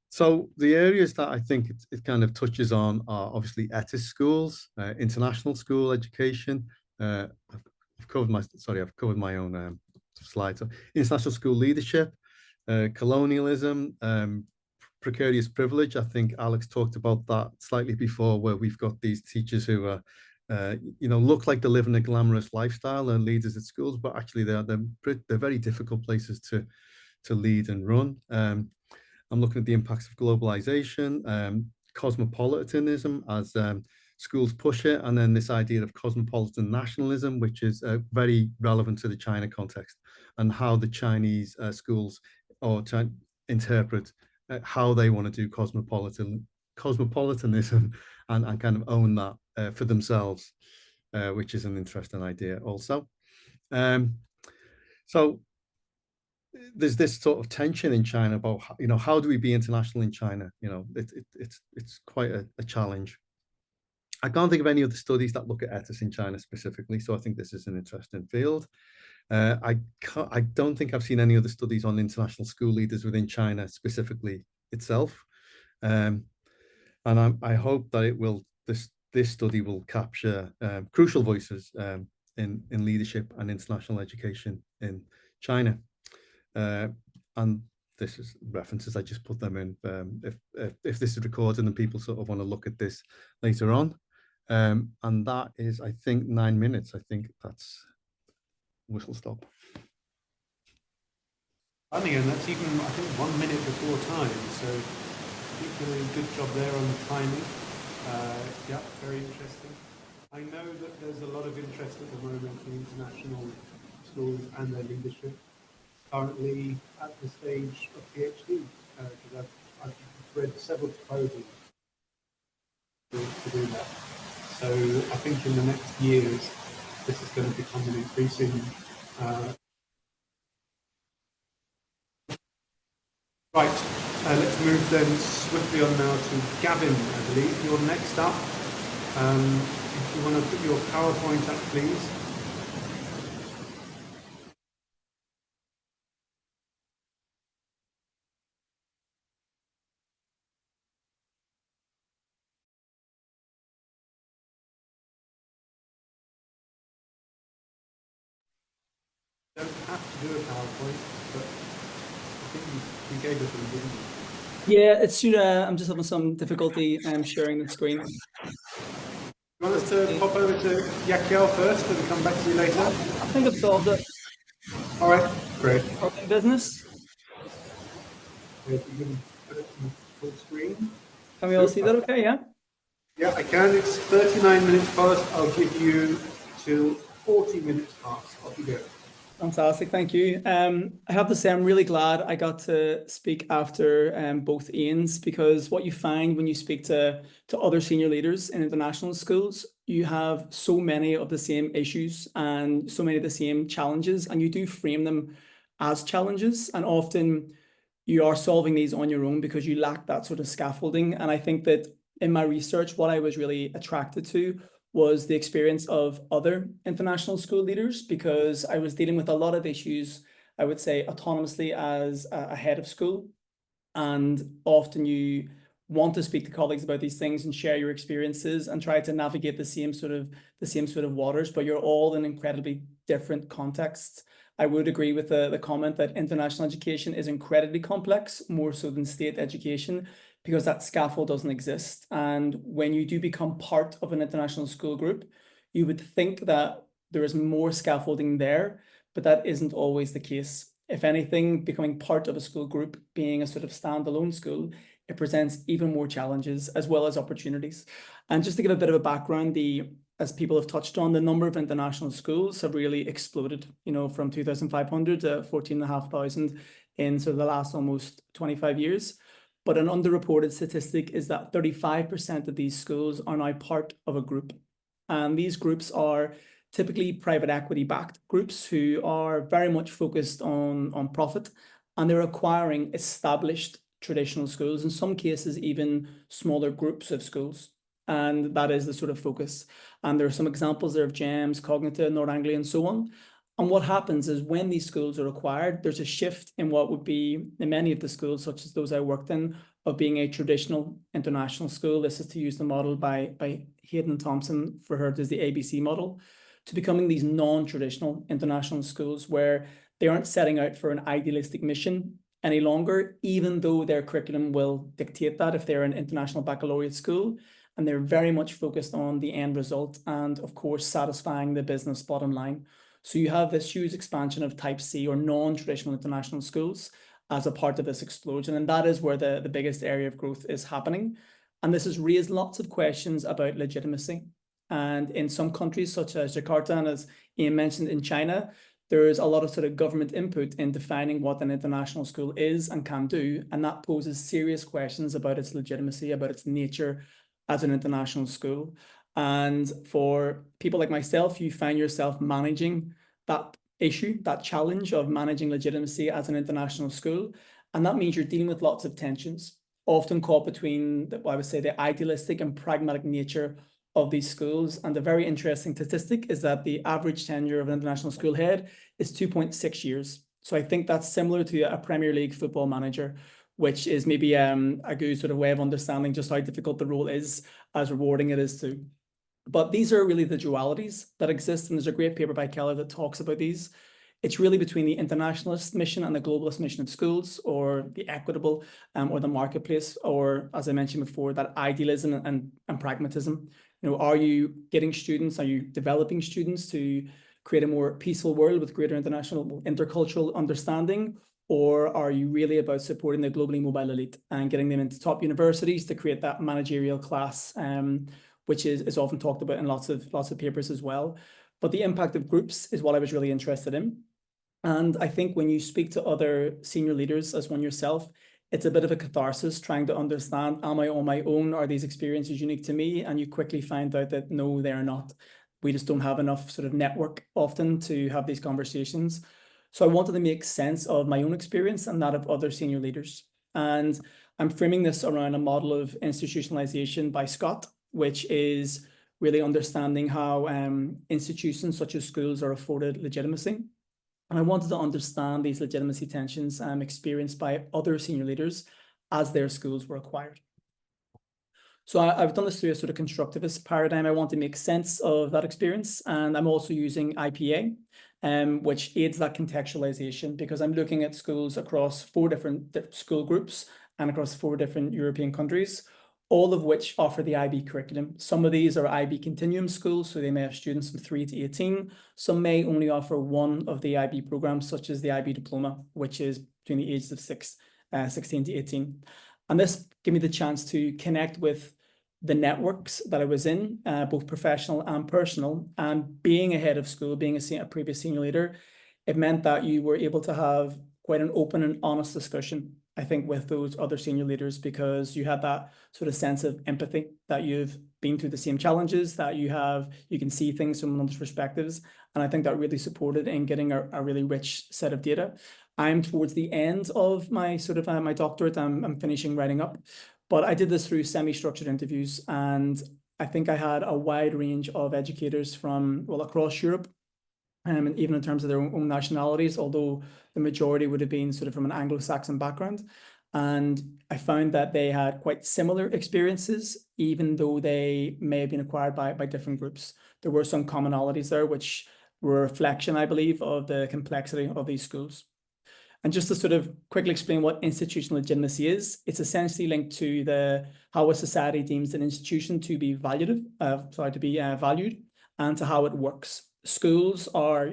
S3: So the areas that I think it kind of touches on are obviously ETIS schools, international school education. I've covered my own slide. So international school leadership, colonialism, precarious privilege. I think Alex talked about that slightly before, where we've got these teachers who are, look like they're living a glamorous lifestyle and leaders at schools, but actually they're very difficult places to lead and run. I'm looking at the impacts of globalization, cosmopolitanism as schools push it, and then this idea of cosmopolitan nationalism, which is very relevant to the China context, and how the Chinese schools interpret how they want to do cosmopolitanism and kind of own that for themselves, which is an interesting idea also. So there's this sort of tension in China about, how do we be international in China? It's quite a challenge. I can't think of any other studies that look at ETIS in China specifically, so I think this is an interesting field. I don't think I've seen any other studies on international school leaders within China specifically itself, and I hope that this study will capture crucial voices in leadership and international education in China. And this is references, I just put them in if this is recorded and people sort of want to look at this later on. And that is, I think, 9 minutes. I think that's whistle stop.
S1: Funny, and that's even, I think, 1 minute before time. So I think you're doing a good job there on the timing. Yeah, very interesting. I know that there's a lot of interest at the moment in international schools and their leadership. Currently at the stage of PhD, because I've read several proposals to do that. So I think in the next years, this is going to become an increasing Right, let's move then swiftly on now to Gavin, I believe. You're next up. If you want to put your PowerPoint up, please. Don't have to do a PowerPoint, but I think you gave us one, didn't you?
S5: Yeah, it's I'm just having some difficulty sharing the screen.
S1: You want us to pop over to Yakiel first and come back to you later?
S5: I think I've solved it.
S1: All right, great.
S5: Okay, business.
S1: If you can put it in full screen.
S5: Can we all see that okay, yeah?
S1: Yeah, I can. It's 39 minutes past. I'll give you till 40 minutes past. Off you go.
S5: Fantastic, thank you. I have to say I'm really glad I got to speak after both Ians, because what you find when you speak to other senior leaders in international schools, you have so many of the same issues and so many of the same challenges, and you do frame them as challenges, and often you are solving these on your own because you lack that sort of scaffolding. And I think that in my research, what I was really attracted to was the experience of other international school leaders, because I was dealing with a lot of issues, I would say, autonomously as a head of school. And often you want to speak to colleagues about these things and share your experiences and try to navigate the same sort of waters, but you're all in incredibly different contexts. I would agree with the comment that international education is incredibly complex, more so than state education, because that scaffold doesn't exist. And when you do become part of an international school group, you would think that there is more scaffolding there, but that isn't always the case. If anything, becoming part of a school group, being a sort of standalone school, it presents even more challenges as well as opportunities. And just to give a bit of a background, as people have touched on, the number of international schools have really exploded, from 2,500 to 14,500 in sort of the last almost 25 years. But an underreported statistic is that 35% of these schools are now part of a group. And these groups are typically private equity backed groups who are very much focused on profit, and they're acquiring established traditional schools, in some cases even smaller groups of schools. And that is the sort of focus. And there are some examples there of GEMS, Cognitive, North Anglia, and so on. And what happens is when these schools are acquired, there's a shift in what would be, in many of the schools, such as those I worked in, of being a traditional international school. This is to use the model by Hayden Thompson, referred as the ABC model, to becoming these non-traditional international schools where they aren't setting out for an idealistic mission any longer, even though their curriculum will dictate that if they're an international baccalaureate school. And they're very much focused on the end result and, of course, satisfying the business bottom line. So you have this huge expansion of type C or non-traditional international schools as a part of this explosion. And that is where the biggest area of growth is happening. And this has raised lots of questions about legitimacy. And in some countries, such as Jakarta, and as Ian mentioned, in China, there is a lot of sort of government input in defining what an international school is and can do. And that poses serious questions about its legitimacy, about its nature as an international school. And for people like myself, you find yourself managing that issue, that challenge of managing legitimacy as an international school. And that means you're dealing with lots of tensions, often caught between, I would say, the idealistic and pragmatic nature of these schools. And the very interesting statistic is that the average tenure of an international school head is 2.6 years. So I think that's similar to a Premier League football manager, which is maybe a good sort of way of understanding just how difficult the role is, as rewarding it is too. But these are really the dualities that exist, and there's a great paper by Keller that talks about these. It's really between the internationalist mission and the globalist mission of schools, or the equitable or the marketplace, or, as I mentioned before, that idealism and pragmatism. Are you getting students, are you developing students to create a more peaceful world with greater international intercultural understanding? Or are you really about supporting the globally mobile elite and getting them into top universities to create that managerial class, which is often talked about in lots of papers as well. But the impact of groups is what I was really interested in. And I think when you speak to other senior leaders as one yourself, it's a bit of a catharsis trying to understand, am I on my own? Are these experiences unique to me? And you quickly find out that no, they're not. We just don't have enough sort of network often to have these conversations. So I wanted to make sense of my own experience and that of other senior leaders. And I'm framing this around a model of institutionalization by Scott, which is really understanding how institutions such as schools are afforded legitimacy. And I wanted to understand these legitimacy tensions experienced by other senior leaders as their schools were acquired. So I've done this through a sort of constructivist paradigm. I want to make sense of that experience. And I'm also using IPA, which aids that contextualization, because I'm looking at schools across 4 different school groups and across 4 different European countries, all of which offer the IB curriculum. Some of these are IB continuum schools, so they may have students from 3 to 18. Some may only offer one of the IB programs, such as the IB diploma, which is between the ages of 16 to 18. And this gave me the chance to connect with the networks that I was in, both professional and personal. And being a head of school, being a previous senior leader, it meant that you were able to have quite an open and honest discussion, I think, with those other senior leaders, because you had that sort of sense of empathy, that you've been through the same challenges, that you can see things from another's perspectives. And I think that really supported in getting a really rich set of data. I'm towards the end of my my doctorate. I'm finishing writing up, but I did this through semi-structured interviews, and I think I had a wide range of educators from across Europe, and even in terms of their own nationalities, although the majority would have been sort of from an Anglo-Saxon background. And I found that they had quite similar experiences, even though they may have been acquired by different groups. There were some commonalities there, which were a reflection, I believe, of the complexity of these schools. And just to sort of quickly explain what institutional legitimacy is, it's essentially linked to how a society deems an institution to be valued, and to how it works. Schools are,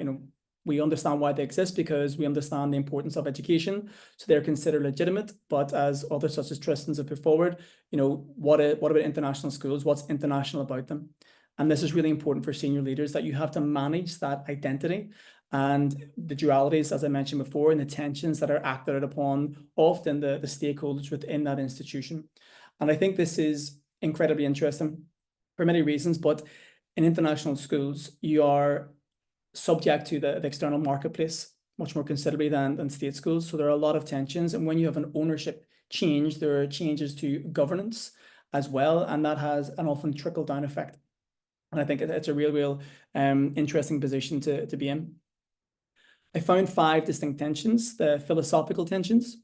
S5: we understand why they exist because we understand the importance of education. So they're considered legitimate. But as others such as Tristan's have put forward, what about international schools? What's international about them? And this is really important for senior leaders, that you have to manage that identity and the dualities, as I mentioned before, and the tensions that are acted upon often the stakeholders within that institution. And I think this is incredibly interesting for many reasons, but in international schools, you are subject to the external marketplace much more considerably than state schools. So there are a lot of tensions. And when you have an ownership change, there are changes to governance as well. And that has an often trickle-down effect. And I think it's a real interesting position to be in. I found 5 distinct tensions. The philosophical tensions,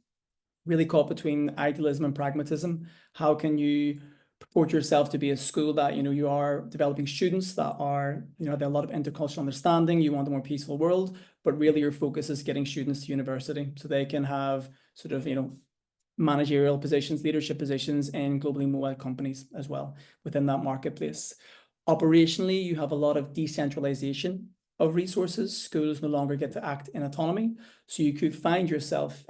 S5: really caught between idealism and pragmatism. How can you purport yourself to be a school that, you are developing students that are, they have a lot of intercultural understanding, you want a more peaceful world, but really your focus is getting students to university so they can have sort of, managerial positions, leadership positions in globally mobile companies as well within that marketplace. Operationally, you have a lot of decentralization of resources. Schools no longer get to act in autonomy. So you could find yourself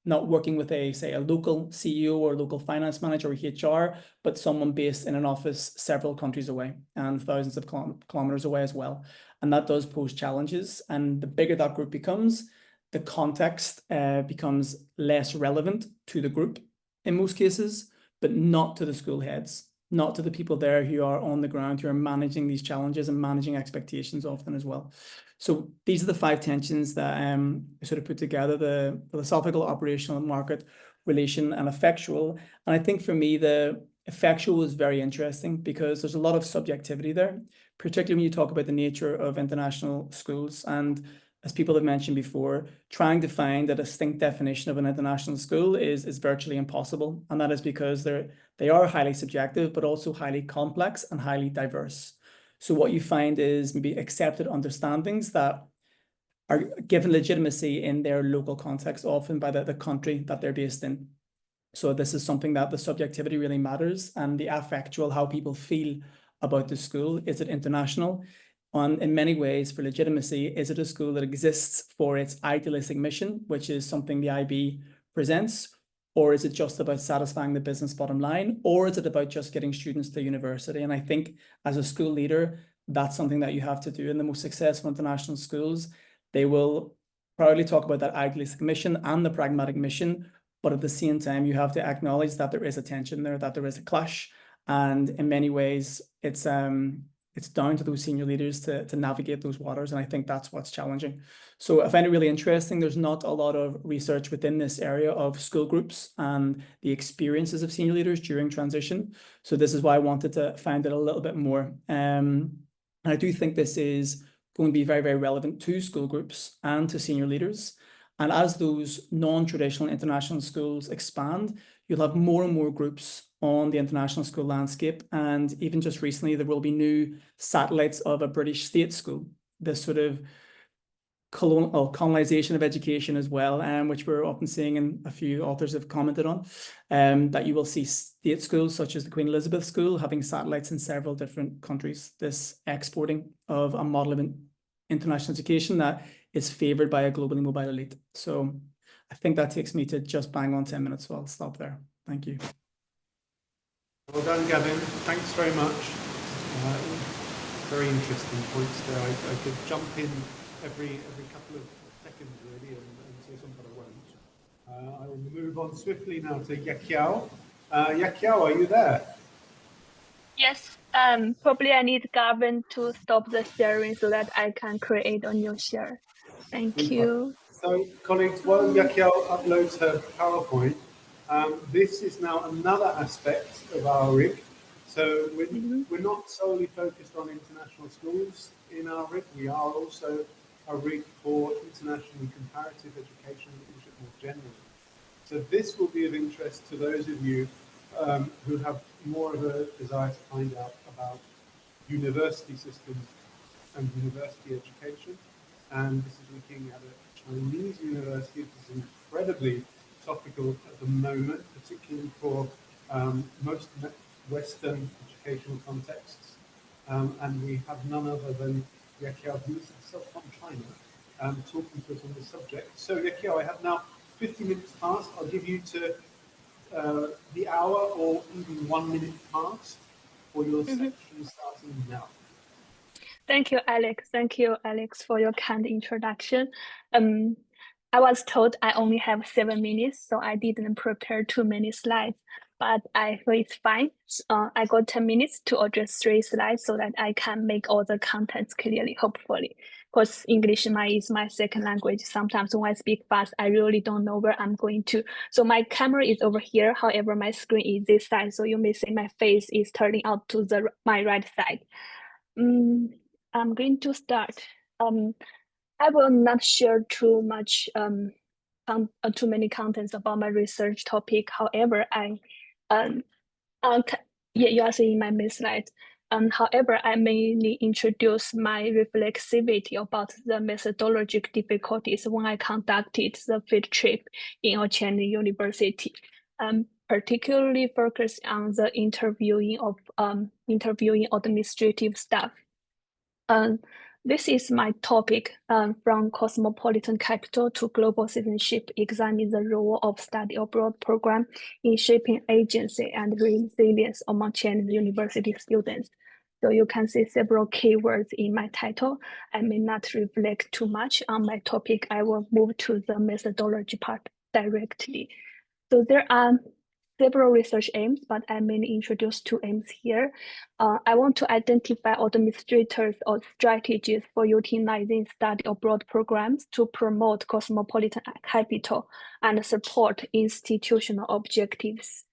S5: not working with a local CEO or local finance manager or HR, but someone based in an office several countries away and thousands of kilometers away as well. And that does pose challenges. And the bigger that group becomes, the context becomes less relevant to the group in most cases, but not to the school heads, not to the people there who are on the ground, who are managing these challenges and managing expectations often as well. So these are the 5 tensions that I sort of put together: the philosophical, operational, market, relation, and effectual. And I think for me, the effectual is very interesting because there's a lot of subjectivity there, particularly when you talk about the nature of international schools. And as people have mentioned before, trying to find a distinct definition of an international school is virtually impossible. And that is because they are highly subjective, but also highly complex and highly diverse. So what you find is maybe accepted understandings that are given legitimacy in their local context, often by the country that they're based in. So this is something that the subjectivity really matters, and the affectual, how people feel about the school. Is it international? In many ways, for legitimacy, is it a school that exists for its idealistic mission, which is something the IB presents? Or is it just about satisfying the business bottom line? Or is it about just getting students to university? And I think as a school leader, that's something that you have to do. In the most successful international schools, they will proudly talk about that idealistic mission and the pragmatic mission. But at the same time, you have to acknowledge that there is a tension there, that there is a clash. And in many ways, it's it's down to those senior leaders to navigate those waters. And I think that's what's challenging. So I find it really interesting. There's not a lot of research within this area of school groups and the experiences of senior leaders during transition. So this is why I wanted to find it a little bit more. And I do think this is going to be very, very relevant to school groups and to senior leaders. And as those non-traditional international schools expand, you'll have more and more groups on the international school landscape. And even just recently, there will be new satellites of a British state school, this sort of colonization of education as well, which we're often seeing, and a few authors have commented on, that you will see state schools such as the Queen Elizabeth School having satellites in several different countries, this exporting of a model of international education that is favoured by a globally mobile elite. So I think that takes me to just bang on 10 minutes, so I'll stop there. Thank you.
S1: Well done, Gavin. Thanks very much. Very interesting points there. I could jump in every couple of seconds really and say something, but I won't. I will move on swiftly now to Yakiao. Yakiao, are you there?
S4: Yes, probably I need Gavin to stop the sharing so that I can create a new share. Thank you.
S1: So, colleagues, while Yakiao uploads her PowerPoint, this is now another aspect of our RIG. So we're not solely focused on international schools in our RIG. We are also a RIG for international comparative education and leadership more generally. So this will be of interest to those of you who have more of a desire to find out about university systems and university education. And this is looking at a Chinese university, which is incredibly topical at the moment, particularly for most Western educational contexts. And we have none other than Yakiao, who is herself from China, talking to us on this subject. So Yakiao, I have now 50 minutes past. I'll give you to the hour or even 1 minute past for your section starting now.
S4: Thank you, Alex. Thank you, Alex, for your kind introduction. I was told I only have 7 minutes, so I didn't prepare too many slides, but I think it's fine. I got 10 minutes to address 3 slides so that I can make all the contents clearly, hopefully. Because English is my second language. Sometimes when I speak fast, I really don't know where I'm going to. So my camera is over here. However, my screen is this side. So you may see my face is turning out to my right side. I'm going to start. I will not share too much, too many contents about my research topic. However, you are seeing my main slide. However, I mainly introduce my reflexivity about the methodological difficulties when I conducted the field trip in a Chinese university. Particularly focused on the interviewing of administrative staff. This is my topic, from cosmopolitan capital to global citizenship, examining the role of study abroad program in shaping agency and resilience among Chinese university students. So you can see several keywords in my title. I may not reflect too much on my topic. I will move to the methodology part directly. So there are several research aims, but I mainly introduce 2 aims here. I want to identify administrators or strategies for utilizing study abroad programs to promote cosmopolitan capital and support institutional objectives,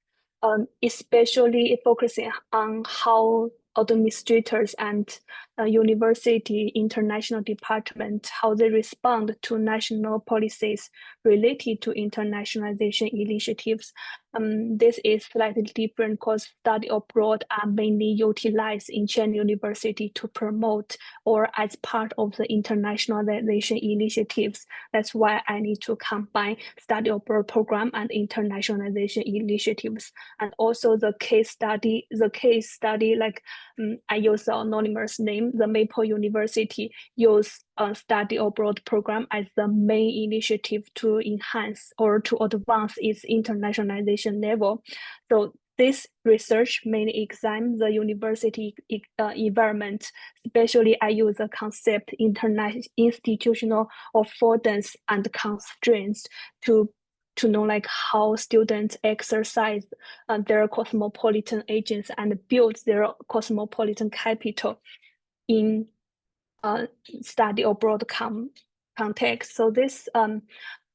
S4: especially focusing on how administrators and university international department, how they respond to national policies related to internationalization initiatives. This is slightly different because study abroad are mainly utilized in Chinese university to promote or as part of the internationalization initiatives. That's why I need to combine study abroad program and internationalization initiatives. And also the case study, like I use the anonymous name, the Maple University use a study abroad program as the main initiative to enhance or to advance its internationalization level. So this research mainly examines the university environment, especially I use the concept institutional affordance and constraints to know like how students exercise their cosmopolitan agents and build their cosmopolitan capital. in study abroad context. So this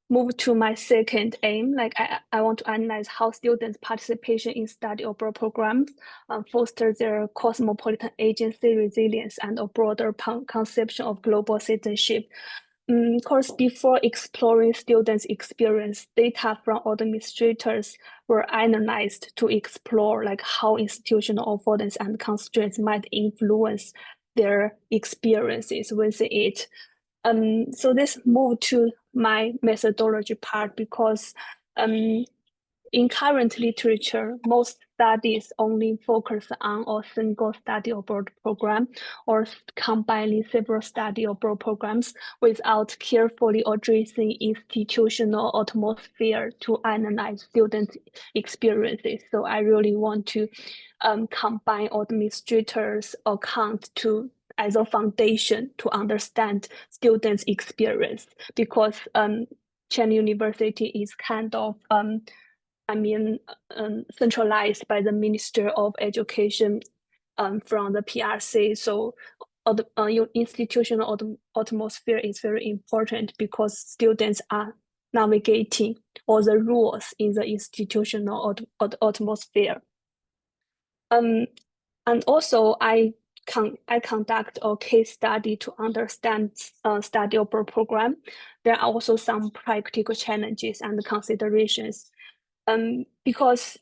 S4: move to my second aim. Like I want to analyze how students' participation in study abroad programs foster their cosmopolitan agency, resilience, and a broader conception of global citizenship. Of course, before exploring students' experience, data from administrators were analyzed to explore like how institutional affordance and constraints might influence their experiences within it. So this moved to my methodology part because in current literature, most studies only focus on a single study abroad program or combining several study abroad programs without carefully addressing institutional atmosphere to analyze students' experiences. So I really want to combine administrators' account as a foundation to understand students' experience, because Chen University is kind of centralized by the Minister of Education from the PRC. So institutional atmosphere is very important because students are navigating all the rules in the institutional atmosphere. And also I conduct a case study to understand study abroad program. There are also some practical challenges and considerations. Because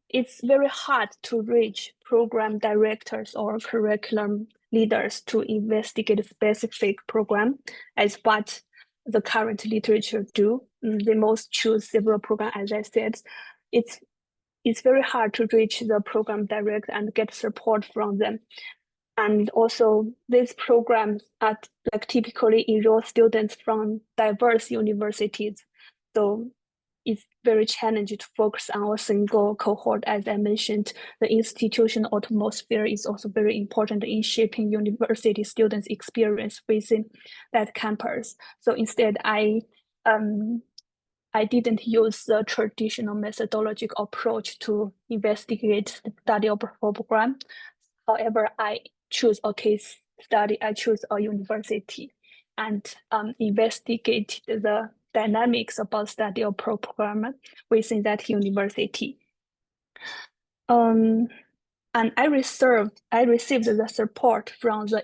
S4: it's very hard to reach program directors or curriculum leaders to investigate a specific program as what the current literature do. They most choose several programs, as I said. It's very hard to reach the program director and get support from them. And also these programs are like typically enroll students from diverse universities. So it's very challenging to focus on a single cohort. As I mentioned, the institutional atmosphere is also very important in shaping university students' experience within that campus. So instead, I didn't use the traditional methodological approach to investigate the study of program. However, I choose a case study, I choose a university and investigate the dynamics about study of program within that university. And I received the support from the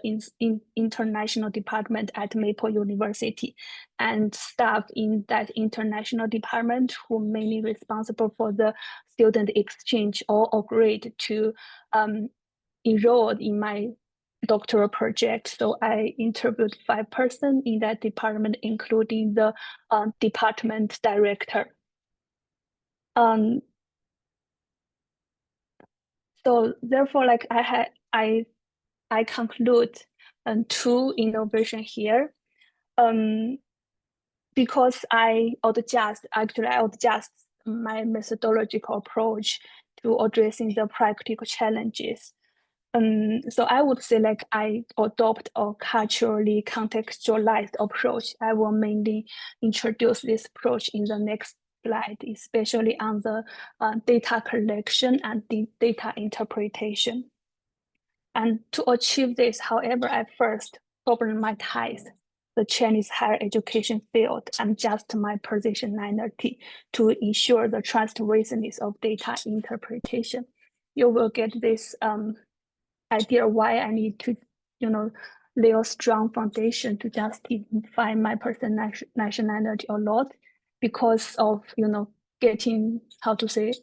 S4: international department at Maple University and staff in that international department who mainly responsible for the student exchange all agreed to enroll in my doctoral project. So I interviewed 5 persons in that department, including the department director. So therefore, like I conclude 2 innovation here. Because I adjust my methodological approach to addressing the practical challenges. So I would say like I adopt a culturally contextualized approach. I will mainly introduce this approach in the next slide, especially on the data collection and the data interpretation. And to achieve this, however, I first problematize the Chinese higher education field and just my positionality to ensure the trustworthiness of data interpretation. You will get this idea why I need to, lay a strong foundation to justify my personal nationality a lot, because of, getting, how to say,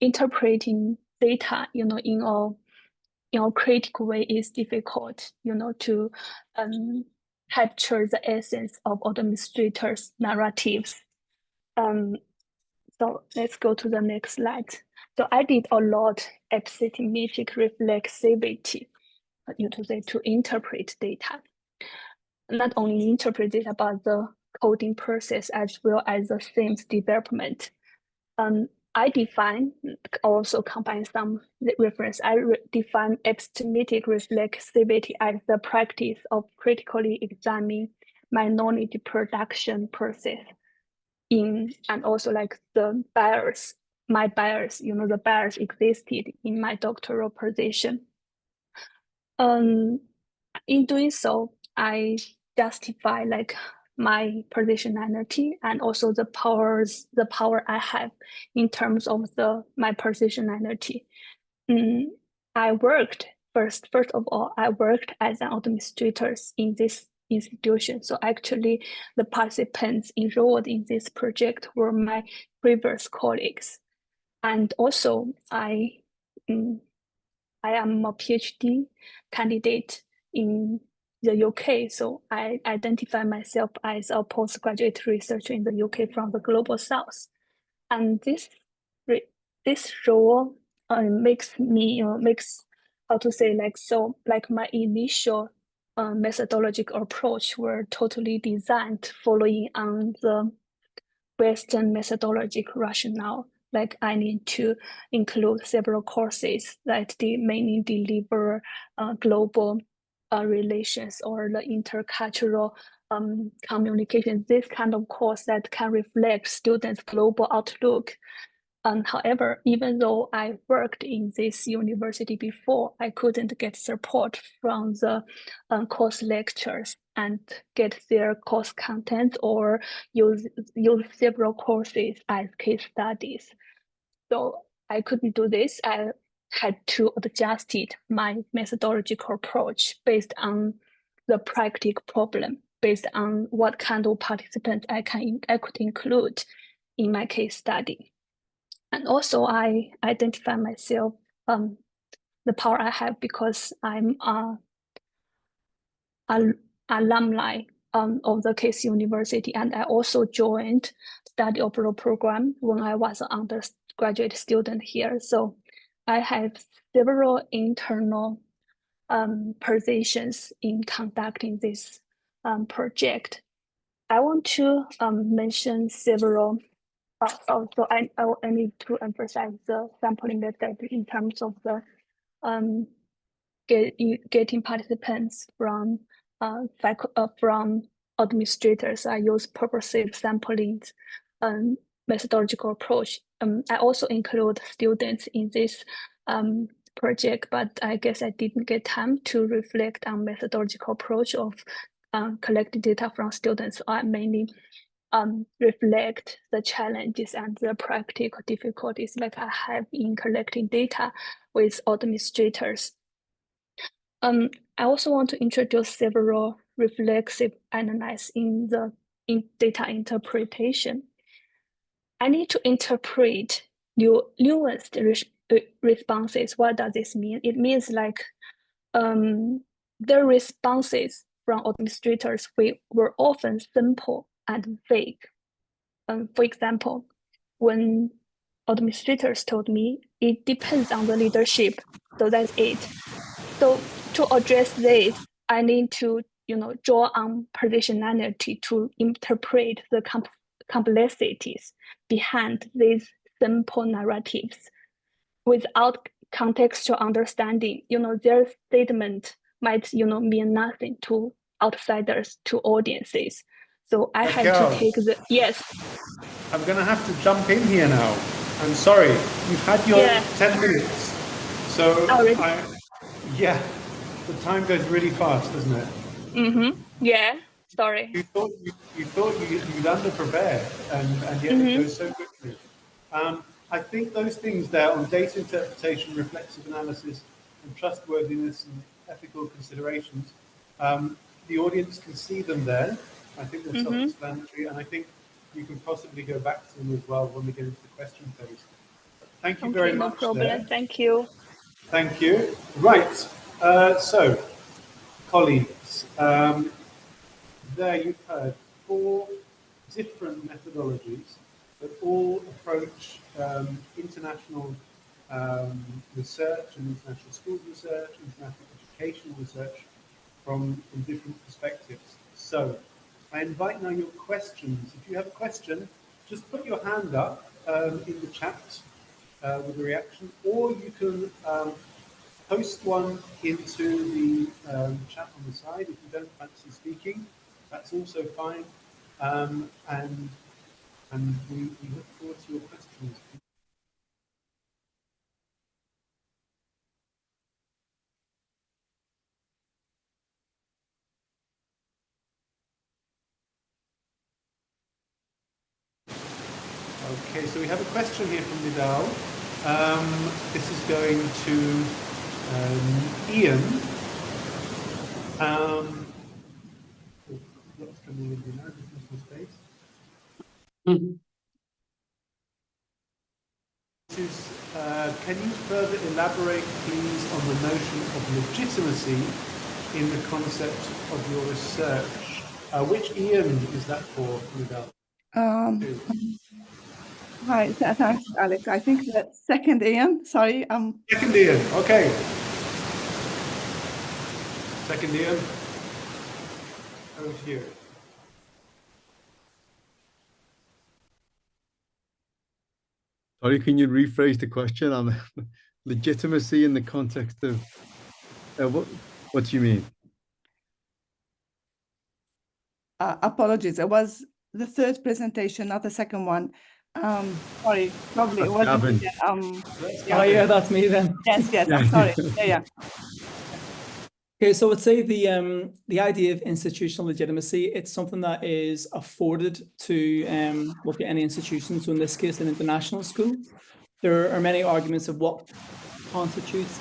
S4: interpreting data, in a critical way is difficult, to capture the essence of administrators' narratives. So let's go to the next slide. So I did a lot epistemic reflexivity, to interpret data. Not only interpret data, but the coding process as well as the themes development. I define, also combine some reference. I define epistemic reflexivity as the practice of critically examining my knowledge production process and also like the bias, my bias, the bias existed in my doctoral position. In doing so, I justify like my positionality and also the power I have in terms of my positionality. I worked first of all, I worked as an administrator in this institution. So actually the participants enrolled in this project were my previous colleagues. And also I am a PhD candidate in the UK. So I identify myself as a postgraduate researcher in the UK from the Global South. And this role makes me, how to say, like my initial methodological approach were totally designed following on the Western methodological rationale. Like I need to include several courses that they mainly deliver global relations or the intercultural communication, this kind of course that can reflect students' global outlook. However, even though I worked in this university before, I couldn't get support from the course lectures and get their course content or use several courses as case studies. So I couldn't do this. I had to adjust my methodological approach based on the practical problem, based on what kind of participants I could include in my case study. And also I identify myself, the power I have because I'm an alumni of the Case University, and I also joined study abroad program when I was an undergraduate student here. So I have several internal positions in conducting this project. I want to mention several. So I need to emphasize the sampling method in terms of the getting participants from administrators. I use purposive sampling methodological approach. I also include students in this project, but I guess I didn't get time to reflect on methodological approach of collecting data from students. So I mainly reflect the challenges and the practical difficulties like I have in collecting data with administrators. I also want to introduce several reflexive analysis in data interpretation. I need to interpret nuanced responses. What does this mean? It means like the responses from administrators were often simple and vague. For example, when administrators told me it depends on the leadership, so that's it. So to address this, I need to draw on positionality to interpret the complexities behind these simple narratives. Without contextual understanding, their statement might mean nothing to outsiders, to audiences. So I had to take yes.
S1: I'm going to have to jump in here now. I'm sorry, you've had your 10 minutes. So yeah, the time goes really fast, doesn't it?
S4: Yeah, sorry.
S1: You thought you'd under-prepared, and yet it goes so quickly. I think those things there on data interpretation, reflexive analysis, and trustworthiness and ethical considerations, the audience can see them there. I think they're self-explanatory, and I think you can possibly go back to them as well when we get into the question phase. Thank you very much.
S4: No problem.
S1: There.
S4: Thank you.
S1: Thank you. Right. So, colleagues, there you've heard 4 different methodologies that all approach international research and international schools research, international educational research from different perspectives. So I invite now your questions. If you have a question, just put your hand up in the chat with a reaction, or you can post one into the chat on the side if you don't fancy speaking. That's also fine. And we look forward to your questions. Okay, so we have a question here from Nidal. This is going to Ian. What's coming in here now? This is space. Can you further elaborate, please, on the notion of legitimacy in the concept of your research? Which Ian is that for, Nidal?
S7: Hi, thanks, Alex. I think the second Ian. Sorry.
S1: Second Ian. Okay. Second Ian. Over here.
S3: Sorry, can you rephrase the question on legitimacy in the context of what do you mean?
S7: Apologies. It was the third presentation, not the second one. Sorry, probably it wasn't.
S5: Oh yeah, that's me then.
S7: Yes, I'm sorry. Yeah.
S5: Okay, so I would say the idea of institutional legitimacy, it's something that is afforded to look at any institution. So in this case, an international school. There are many arguments of what constitutes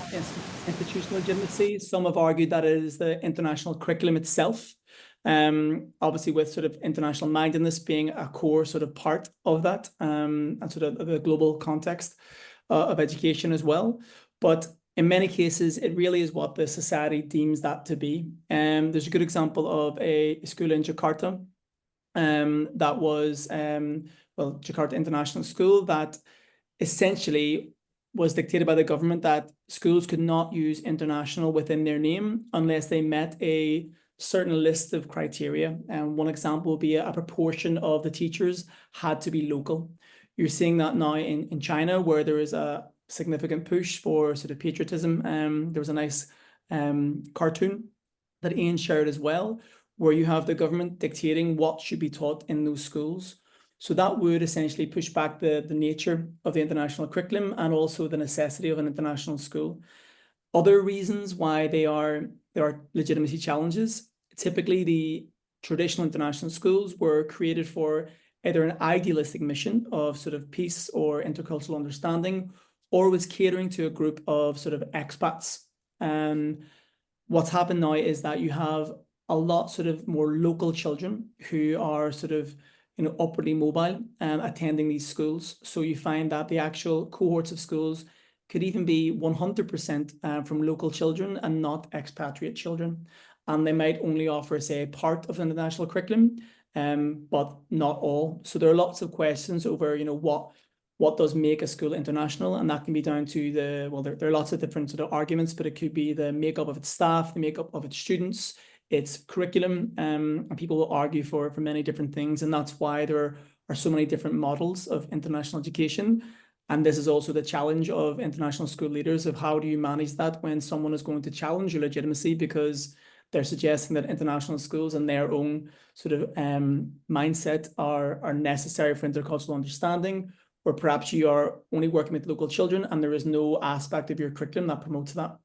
S5: institutional legitimacy. Some have argued that it is the international curriculum itself. Obviously with sort of international mindedness being a core sort of part of that, and sort of the global context of education as well. But in many cases, it really is what the society deems that to be. There's a good example of a school in Jakarta, that was, Jakarta International School, that essentially was dictated by the government that schools could not use international within their name unless they met a certain list of criteria. And one example would be a proportion of the teachers had to be local. You're seeing that now in China, where there is a significant push for sort of patriotism. There was a nice cartoon that Ian shared as well, where you have the government dictating what should be taught in those schools. So that would essentially push back the nature of the international curriculum and also the necessity of an international school. Other reasons why there are legitimacy challenges. Typically, the traditional international schools were created for either an idealistic mission of sort of peace or intercultural understanding, or was catering to a group of sort of expats. What's happened now is that you have a lot sort of more local children who are sort of, you know, upwardly mobile attending these schools. So you find that the actual cohorts of schools could even be 100% from local children and not expatriate children. And they might only offer, say, part of the international curriculum, but not all. So there are lots of questions over, you know, what does make a school international? And that can be down to there are lots of different sort of arguments, but it could be the makeup of its staff, the makeup of its students, its curriculum, and people will argue for many different things. And that's why there are so many different models of international education. And this is also the challenge of international school leaders of how do you manage that when someone is going to challenge your legitimacy because they're suggesting that international schools and their own sort of mindset are necessary for intercultural understanding, or perhaps you are only working with local children and there is no aspect of your curriculum that promotes that.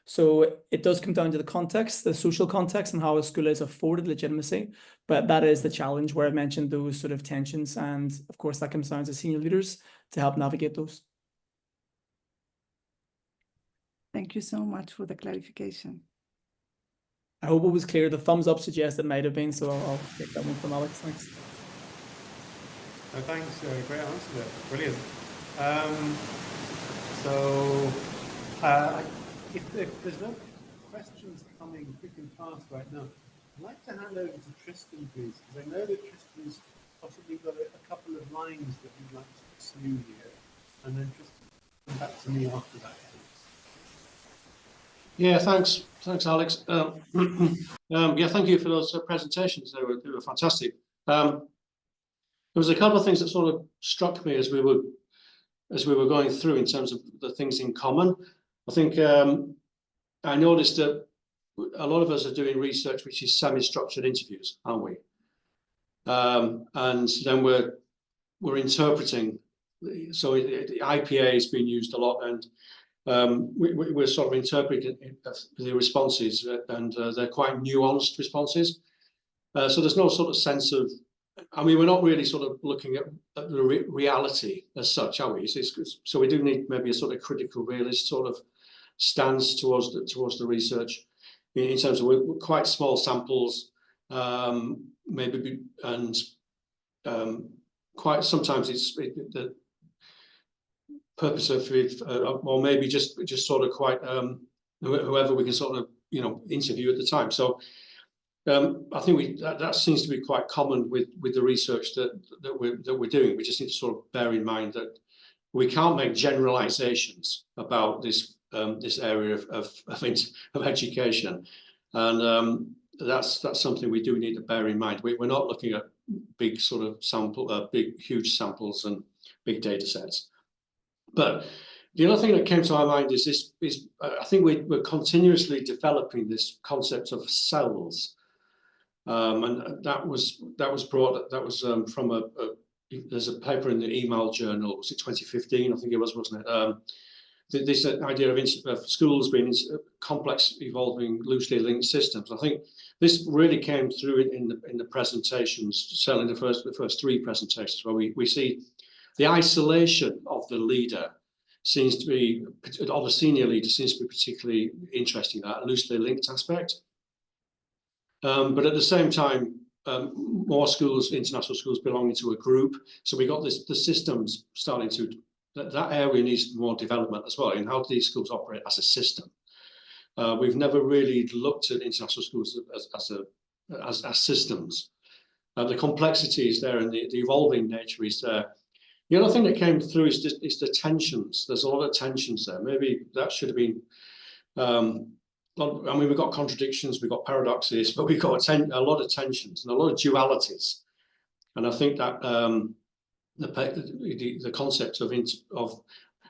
S5: So it does come down to the context, the social context, and how a school is afforded legitimacy. But that is the challenge where I mentioned those sort of tensions. And of course, that comes down to senior leaders to help navigate those.
S7: Thank you so much for the clarification.
S5: I hope it was clear. The thumbs up suggests it might have been, so I'll take that one from Alex. Thanks.
S1: Thanks. Great answer there. Brilliant. If there's no questions coming quick and fast right now, I'd like to hand over to Tristan, please, because I know that Tristan's possibly got a couple of lines that he'd like to pursue here, and then Tristan come back to me after that.
S6: Yeah, thanks, Alex. Yeah, thank you for those presentations. They were fantastic. There was a couple of things that sort of struck me as we were going through in terms of the things in common. I think I noticed that a lot of us are doing research which is semi-structured interviews, aren't we? And then we're interpreting. So the IPA has been used a lot, and we're sort of interpreting the responses, and they're quite nuanced responses. So there's no sort of sense of I mean, we're not really sort of looking at the reality as such, are we? So we do need maybe a sort of critical realist sort of stance towards the research in terms of we're quite small samples, maybe, and quite sometimes the purpose of it, or maybe just sort of quite whoever we can sort of interview at the time. So I think that seems to be quite common with the research that we're doing. We just need to sort of bear in mind that we can't make generalizations about this area of education, and that's something we do need to bear in mind. We're not looking at big sort of huge samples and big data sets. But the other thing that came to my mind is I think we're continuously developing this concept of cells. And that was from there's a paper in the Email Journal, was it 2015? I think it was, wasn't it? This idea of schools being complex, evolving, loosely linked systems. I think this really came through in the presentations, certainly the first three presentations, where we see the isolation of the leader seems to be, or the senior leader seems to be particularly interesting, that loosely linked aspect. But at the same time, more schools, international schools, belonging to a group. So we got the systems starting to, that area needs more development as well, in how these schools operate as a system. We've never really looked at international schools as systems. The complexity is there, and the evolving nature is there. The other thing that came through is the tensions. There's a lot of tensions there. Maybe that should have been. I mean, we've got contradictions, we've got paradoxes, but we've got a lot of tensions and a lot of dualities. And I think that the concept of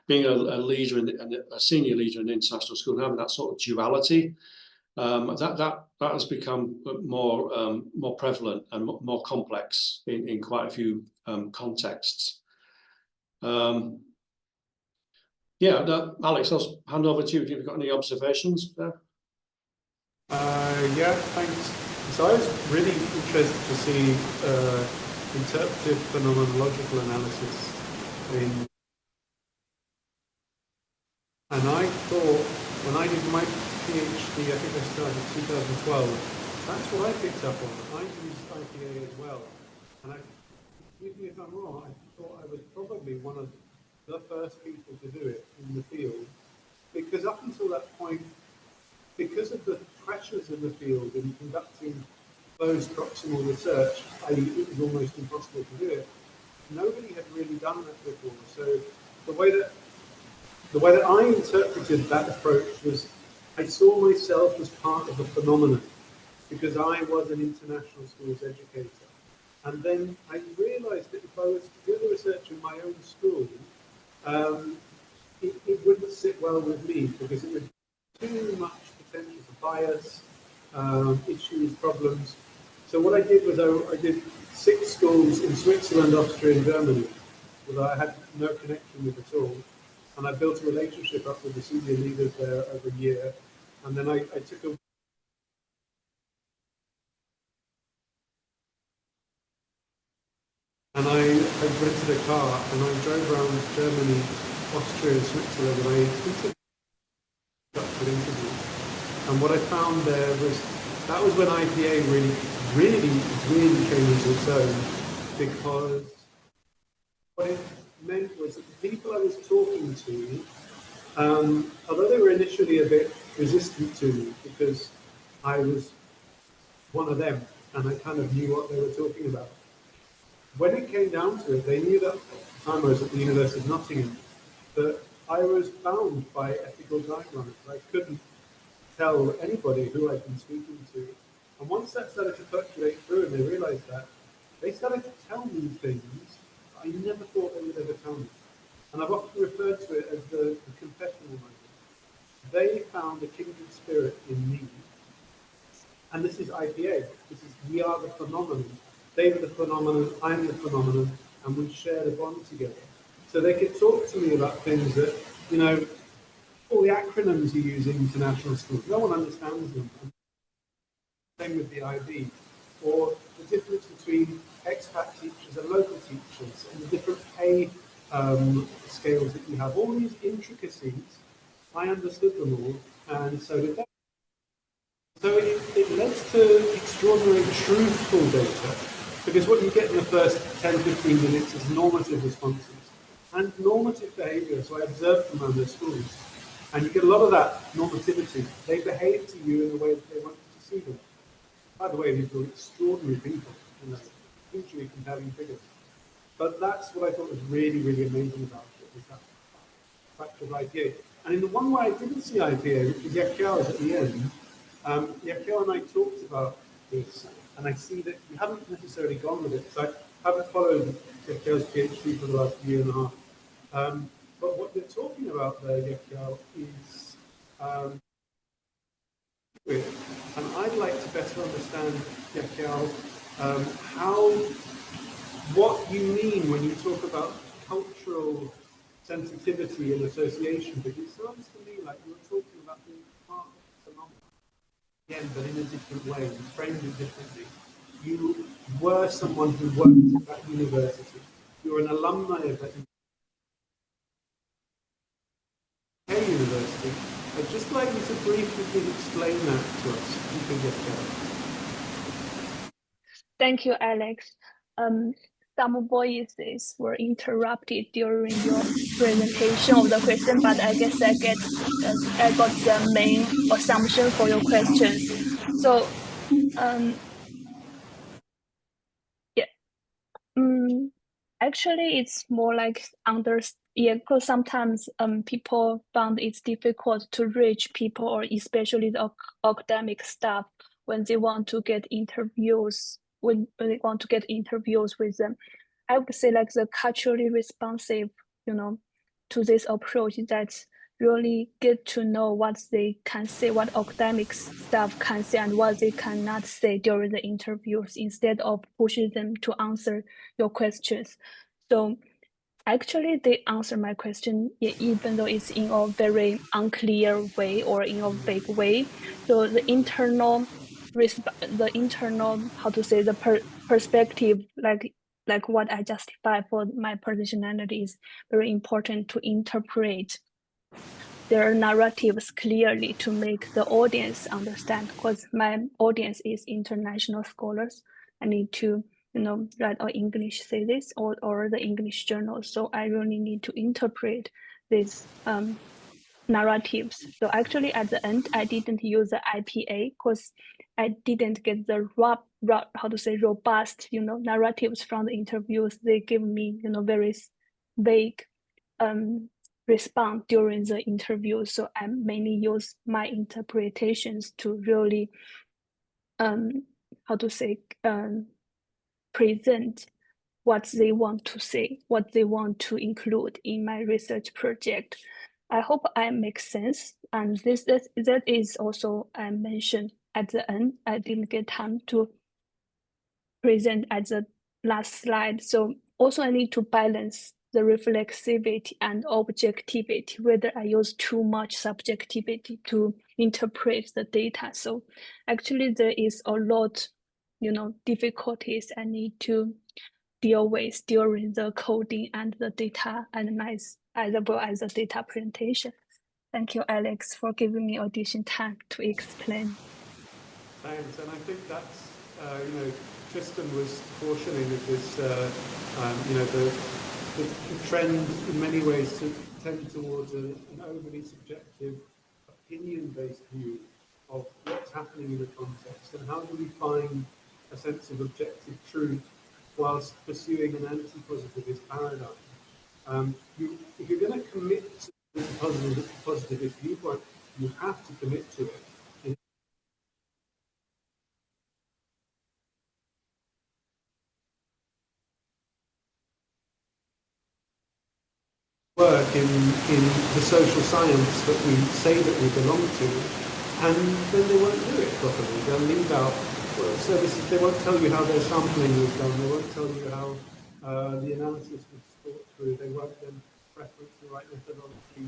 S6: being a leader and a senior leader in an international school and having that sort of duality, that has become more prevalent and more complex in quite a few contexts. Yeah, Alex, I'll hand over to you. Have you got any observations there?
S1: Yeah, thanks. So I was really interested to see interpretive phenomenological analysis and I thought when I did my PhD, I think I started in 2012, that's what I picked up on. I used IPA as well. And if I'm wrong, I thought I was probably one of the first people to do it in the field, because up until that point, because of the pressures of the field in conducting closed proximal research, i.e. it was almost impossible to do it, nobody had really done that before. So the way that I interpreted that approach was I saw myself as part of a phenomenon, because I was an international schools educator. And then I realized that if I was to do the research in my own school, it wouldn't sit well with me, because it would be too much potential for bias, issues, problems. So what I did was I did 6 schools in Switzerland, Austria, and Germany that I had no connection with at all. And I built a relationship up with the senior leaders there over a year. And then I took a and I rented a car and I drove around Germany, Austria, and Switzerland, and I interviewed. And what I found there was that was when IPA really came into its own, because what it meant was that the people I was talking to, although they were initially a bit resistant to me because I was one of them and I kind of knew what they were talking about, when it came down to it, they knew that at the time I was at the University of Nottingham, that I was bound by ethical guidelines. I couldn't tell anybody who I'd been speaking to. And once that started to percolate through and they realized that, they started to tell me things I never thought they would ever tell me. And I've often referred to it as the confessional moment. They found a kindred spirit in me. And this is IPA. We are the phenomenon. They were the phenomenon, I'm the phenomenon, and we shared a bond together. So they could talk to me about things that, all the acronyms you use in international schools, no one understands them. Same with the IB. Or the difference between X expat teachers and local teachers, and the different pay scales that you have. All these intricacies, I understood them all, and so did they. So it leads to extraordinary truthful data, because what you get in the first 10, 15 minutes is normative responses and normative behaviour. So I observed them around their schools, and you get a lot of that normativity. They behave to you in the way that they want you to see them. By the way, these were extraordinary people, you know, hugely compelling figures. But that's what I thought was really, really amazing about it, was that factor of IPA. And in the one where I didn't see IPA, which was Yakiao's at the end, Yakiao and I talked about this, and I see that you haven't necessarily gone with it. So I haven't followed Yakiao's PhD for the last year and a half. But what they're talking about there, Yakiao, is and I'd like to better understand, Yakiao, what you mean when you talk about cultural sensitivity and association, because it sounds to me like you were talking about the phenomenon. Again, but in a different way, you framed it differently. You were someone who worked at that university. You're an alumni of that university. I'd just like you to briefly explain that to us, if you can get there.
S4: Thank you, Alex. Some voices were interrupted during your presentation of the question, but I guess I got the main assumption for your questions. So, yeah, actually, it's more like because sometimes people found it's difficult to reach people, or especially the academic staff, when they want to get interviews. When they want to get interviews with them, I would say like the culturally responsive, to this approach, that really get to know what they can say, what academic staff can say, and what they cannot say during the interviews, instead of pushing them to answer your questions. So actually, they answer my question, even though it's in a very unclear way or in a vague way. So the internal, how to say, the perspective, like what I justify for my positionality, is very important to interpret their narratives clearly to make the audience understand. Because my audience is international scholars, I need to write an English thesis or the English journal. So I really need to interpret these narratives. So actually at the end, I didn't use the IPA because I didn't get the robust, narratives from the interviews. They give me, very vague response during the interview. So I mainly use my interpretations to really, present what they want to say, what they want to include in my research project. I hope I make sense. And that is also I mentioned at the end. I didn't get time to present at the last slide. So also I need to balance the reflexivity and objectivity, whether I use too much subjectivity to interpret the data. So actually there is a lot, difficulties I need to deal with during the coding and the data analysis, as well as the data presentation. Thank you, Alex, for giving me additional time to explain.
S1: Thanks, and I think that's, Tristan was cautioning of this, the trend in many ways to tend towards an overly subjective, opinion-based view of what's happening in the context, and how do we find a sense of objective truth whilst pursuing an anti-positivist paradigm. If you're going to commit to this positivist viewpoint, you have to commit to it. Work in the social science that we say that we belong to, and then they won't do it properly. They'll leave out services. They won't tell you how their sampling was done. They won't tell you how the analysis was thought through. They won't then reference the right methodology,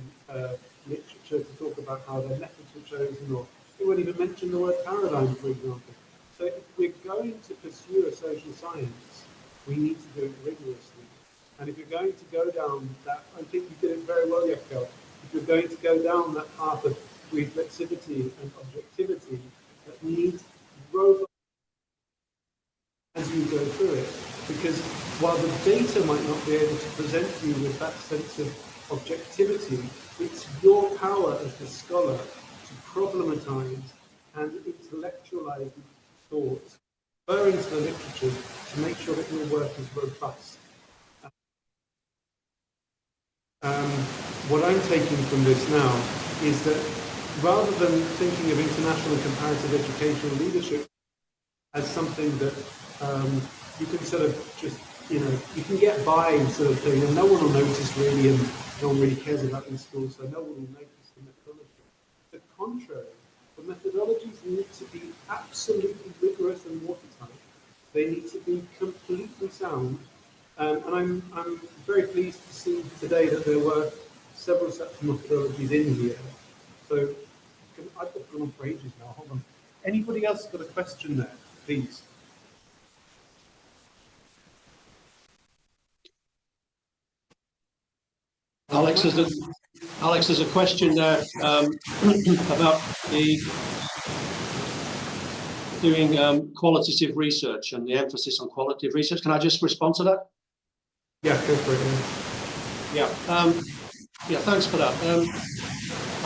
S1: literature to talk about how their methods were chosen, or they won't even mention the word paradigm, for example. So if we're going to pursue a social science, We need to do it rigorously. And if you're going to go down that, I think you did it very well, Yekko. If you're going to go down that path of reflexivity and objectivity, that needs robust as you go through it. Because while the data might not be able to present you with that sense of objectivity, it's your power as the scholar to problematize and intellectualize thoughts, refer into the literature to make sure that your work is robust. What I'm taking from this now is that rather than thinking of international and comparative educational leadership as something that you can sort of just, you can get by sort of thing, and no one will notice really, and no one really cares about these schools, so no one will notice the methodology. The contrary, the methodologies need to be absolutely rigorous and watertight. They need to be completely sound. And I'm very pleased to see today that there were several such methodologies in here. So I've got gone on for ages now. Hold on. Anybody else got a question there, please?
S6: Alex, there's a question there about doing qualitative research and the emphasis on qualitative research. Can I just respond to that?
S1: Yeah, go for it.
S6: Yeah, thanks for that.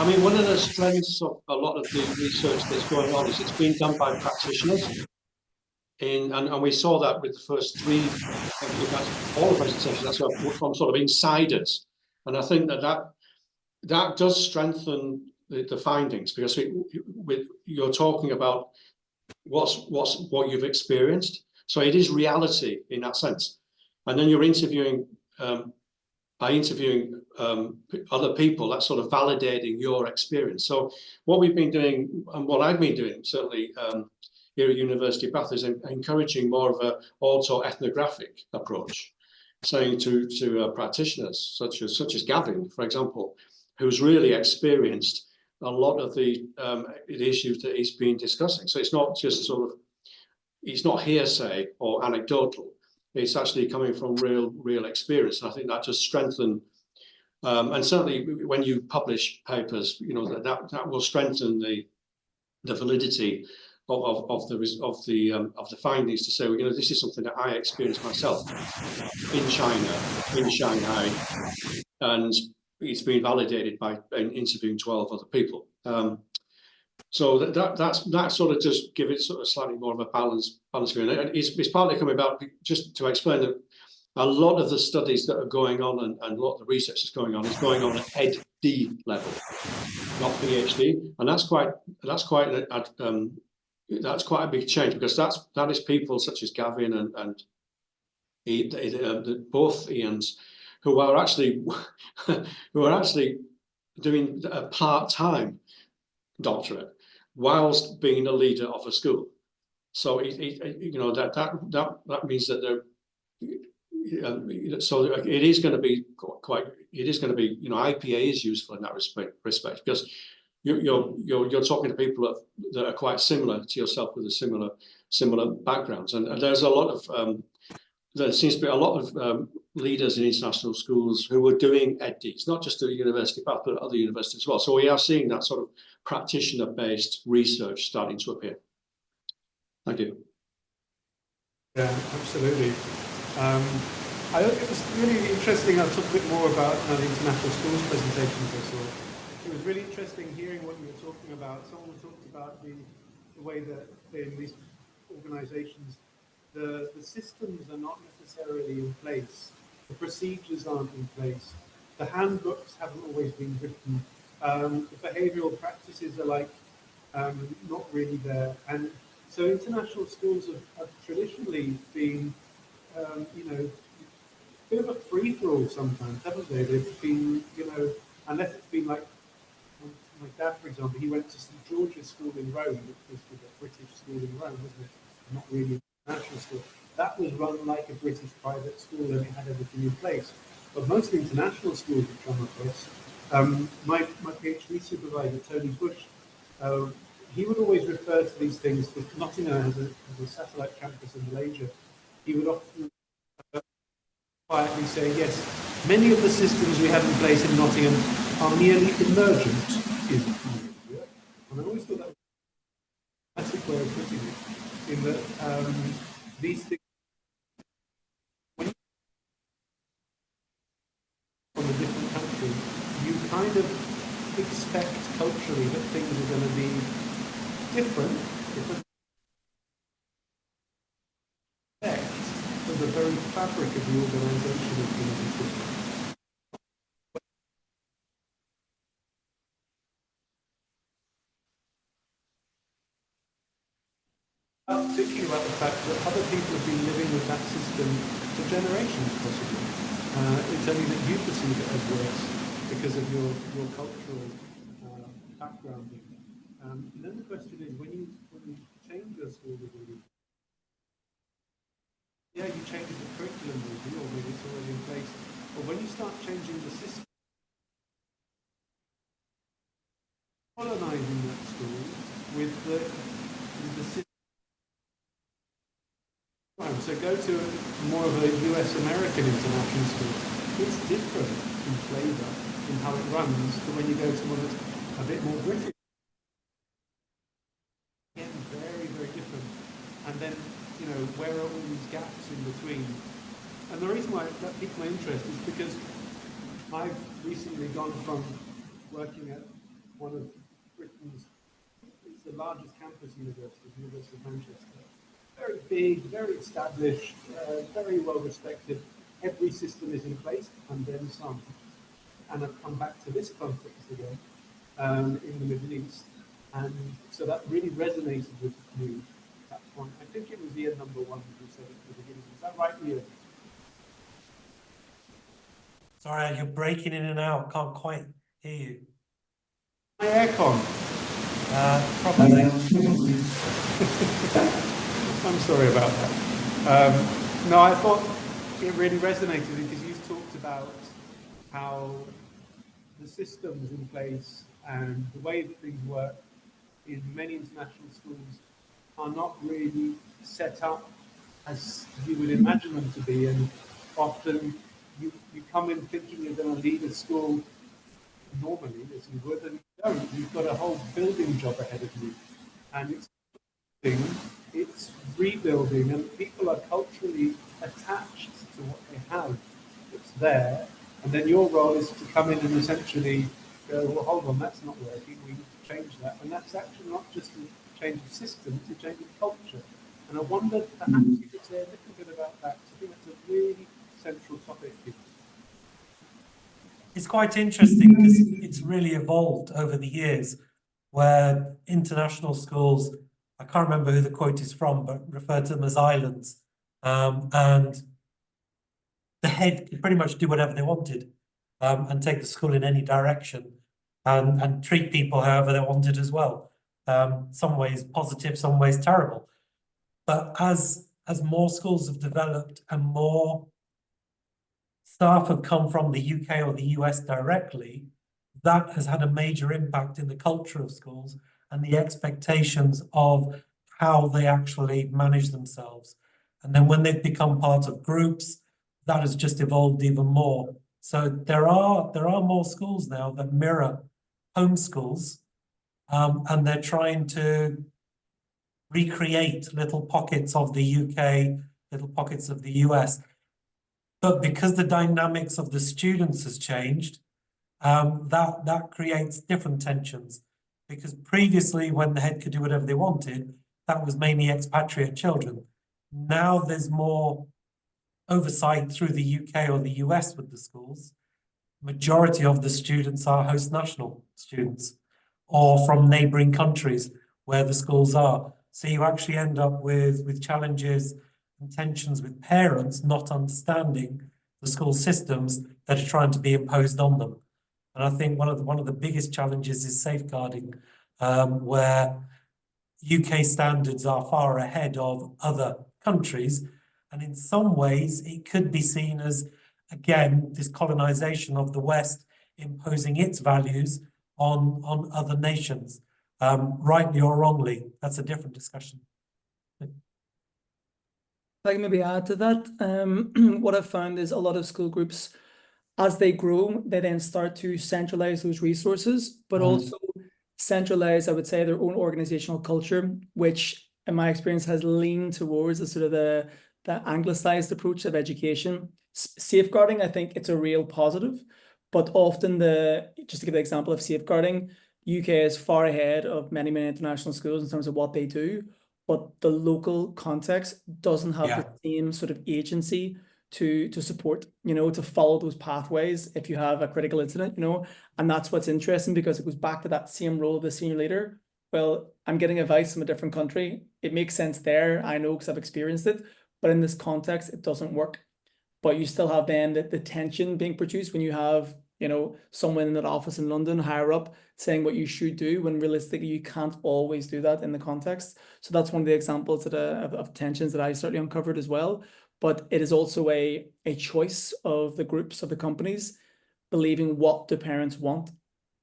S6: I mean, one of the strengths of a lot of the research that's going on is it's being done by practitioners. And we saw that with the first three, all the presentations, that's from sort of insiders. And I think that does strengthen the findings, because you're talking about what you've experienced. So it is reality in that sense. And then you're interviewing, by interviewing other people, that's sort of validating your experience. So what we've been doing, and what I've been doing, certainly here at University of Bath, is encouraging more of a auto-ethnographic approach, saying to practitioners such as Gavin, for example, who's really experienced a lot of the issues that he's been discussing. So it's not just sort of, it's not hearsay or anecdotal. It's actually coming from real experience. And I think that just strengthen, and certainly when you publish papers, that will strengthen the validity of the findings, to say, this is something that I experienced myself in China, in Shanghai, and it's been validated by interviewing 12 other people. So that sort of just give it sort of slightly more of a balance view. And it's partly coming about, just to explain that a lot of the studies that are going on and a lot of the research that's going on is going on at Ed.D. level, not PhD, and that's quite a big change, because that is people such as Gavin and both Ians, who are actually doing a part-time doctorate whilst being a leader of a school. So that means that they're, so it is going to be IPA is useful in that respect, because you're talking to people that are quite similar to yourself, with a similar backgrounds, and there's a lot of there seems to be a lot of leaders in international schools who are doing EdDs, not just at the University of Bath, but at other universities as well. So we are seeing that sort of practitioner-based research starting to appear. Thank you.
S1: Yeah, absolutely. I thought it was really interesting. I'll talk a bit more about the international schools presentations I saw. It was really interesting hearing what you were talking about. Someone talked about the way that in these organizations, the systems are not necessarily in place, the procedures aren't in place, the handbooks haven't always been written, the behavioral practices are not really there. And so international schools have traditionally been, a bit of a free-for-all sometimes, haven't they? They've been, unless it's been like my dad, for example, he went to St. George's School in Rome, which was a British school in Rome, wasn't it? Not really an international school. That was run like a British private school, and it had everything in place. But most international schools have come across. My PhD supervisor, Tony Bush, he would always refer to these things, because Nottingham has a satellite campus in Malaysia. He would often quietly say, yes, many of the systems we have in place in Nottingham are merely emergent in India. And I always thought that was a classic way of putting it, in that these things, when you from a different country, you kind of expect culturally that things are going to be different but the very fabric of the organisation is going to be different. Thinking about the fact that other people have been living with that system for generations, possibly. It's only that you perceive it as worse because of your cultural background. And then the question is, when you change your school, yeah, you change the curriculum maybe, or maybe it's already in place. But when you start changing the system, colonizing that school with the system. So go to more of a US American international school. It's different in flavour, in how it runs, to when you go to one that's a bit more British. Again, very, very different. And then, you know, where are all these gaps in between? And the reason why that piqued my interest is because I've recently gone from working at one of Britain's, it's the largest campus university, the University of Manchester. Very big, very established, very well respected. Every system is in place, and then some. And I've come back to this conference again in the Middle East, and so that really resonated with me at that point. I think it was year number 1 who said it at the beginning. Is that right, Ian?
S2: Sorry, you're breaking in and out. Can't quite hear you.
S1: My aircon.
S2: Probably.
S1: I'm sorry about that. No, I thought it really resonated because you talked about how the systems in place and the way that things work in many international schools are not really set up as you would imagine them to be, and often you come in thinking you're going to lead a school normally as you would, and you don't. You've got a whole building job ahead of you, and it's rebuilding, and people are culturally attached to what they have that's there, and then your role is to come in and essentially go, well, hold on, that's not working, we need to change that. And that's actually not just a change of system, it's a change of culture. And I wondered perhaps you could say a little bit about that, because I think that's a really central topic here.
S2: It's quite interesting because it's really evolved over the years, where international schools, I can't remember who the quote is from, but refer to them as islands. And the head could pretty much do whatever they wanted and take the school in any direction and treat people however they wanted as well. Some ways positive, some ways terrible. But as more schools have developed and more staff have come from the UK or the US directly, that has had a major impact in the culture of schools and the expectations of how they actually manage themselves. And then when they've become part of groups, that has just evolved even more. So there are more schools now that mirror homeschools, and they're trying to recreate little pockets of the UK, little pockets of the US. But because the dynamics of the students has changed, that creates different tensions. Because previously, when the head could do whatever they wanted, that was mainly expatriate children. Now there's more oversight through the UK or the US with the schools. Majority of the students are host national students or from neighbouring countries where the schools are. So you actually end up with challenges and tensions with parents not understanding the school systems that are trying to be imposed on them. And I think one of the biggest challenges is safeguarding, where UK standards are far ahead of other countries. And in some ways, it could be seen as, again, this colonization of the West imposing its values on other nations, rightly or wrongly. That's a different discussion.
S5: I can maybe add to that, what I've found is a lot of school groups, as they grow, they then start to centralize those resources, but also centralize, I would say, their own organizational culture, which in my experience has leaned towards the sort of the anglicized approach of education. Safeguarding, I think it's a real positive, but often just to give an example of safeguarding, UK is far ahead of many international schools in terms of what they do, but the local context doesn't have the same sort of agency to support, to follow those pathways if you have a critical incident, and that's what's interesting, because it goes back to that same role of the senior leader. Well, I'm getting advice from a different country. It makes sense there, I know, because I've experienced it, but in this context, it doesn't work. But you still have then the tension being produced when you have, someone in that office in London higher up saying what you should do, when realistically you can't always do that in the context. So that's one of the examples of tensions that I certainly uncovered as well. But it is also a choice of the groups, of the companies, believing what the parents want.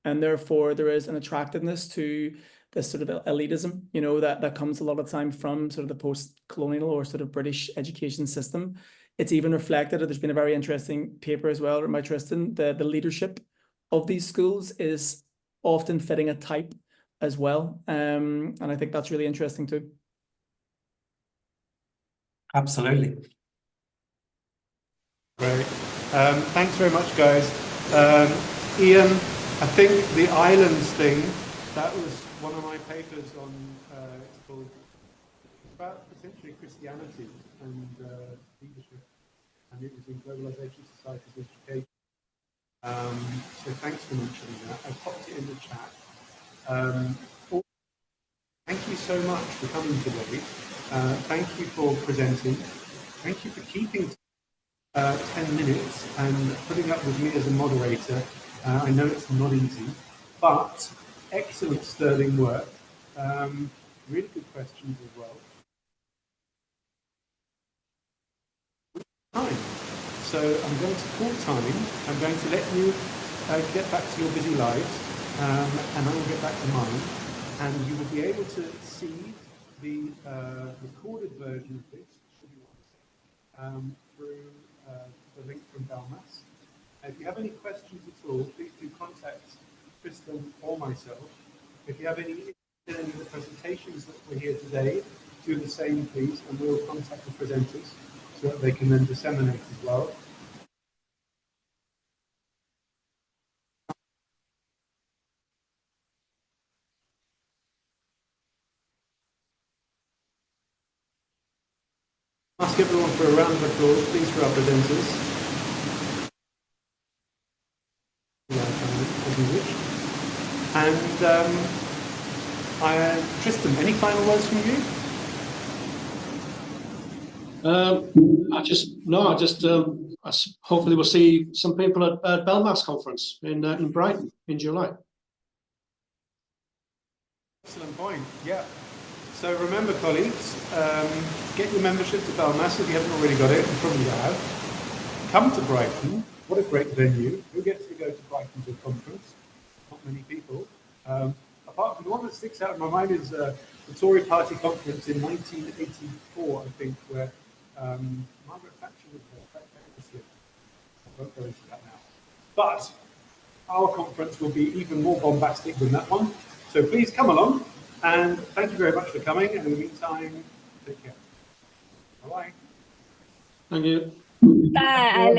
S5: And therefore there is an attractiveness to this sort of elitism, that comes a lot of time from sort of the post-colonial or sort of British education system. It's even reflected, there's been a very interesting paper as well, by Tristan, the leadership of these schools is often fitting a type as well. And I think that's really interesting too.
S2: Absolutely.
S1: Great. Thanks very much, guys. Ian, I think the islands thing, that was one of my papers on, it's called, about essentially Christianity and leadership, and it was in Globalization, Societies, and Education. So thanks for mentioning that. I popped it in the chat. Thank you so much for coming today. Thank you for presenting. Thank you for keeping 10 minutes and putting up with me as a moderator. I know it's not easy, but excellent, sterling work. Really good questions as well. Time. So I'm going to call time. I'm going to let you get back to your busy lives, and I will get back to mine. And you will be able to see the recorded version of this, should you want to, through the link from Belmas. If you have any questions at all, please do contact Tristan or myself. If you have any of the presentations that were here today, do the same, please, and we'll contact the presenters so that they can then disseminate as well. Ask everyone for a round of applause, please, for our presenters. As you wish. And Tristan, any final words from you?
S6: Hopefully we'll see some people at Belmas conference in Brighton in July.
S1: Excellent point. Yeah. So remember, colleagues, get your membership to Belmas if you haven't already got it. You probably have. Come to Brighton. What a great venue. Who gets to go to Brighton to a conference? Not many people. Apart from the one that sticks out in my mind is the Tory Party conference in 1984, I think, where Margaret Thatcher was there. I won't go into that now. But our conference will be even more bombastic than that one. So please come along, and thank you very much for coming. And in the meantime, take care. Bye-bye.
S6: Thank you.
S4: Bye, Alex.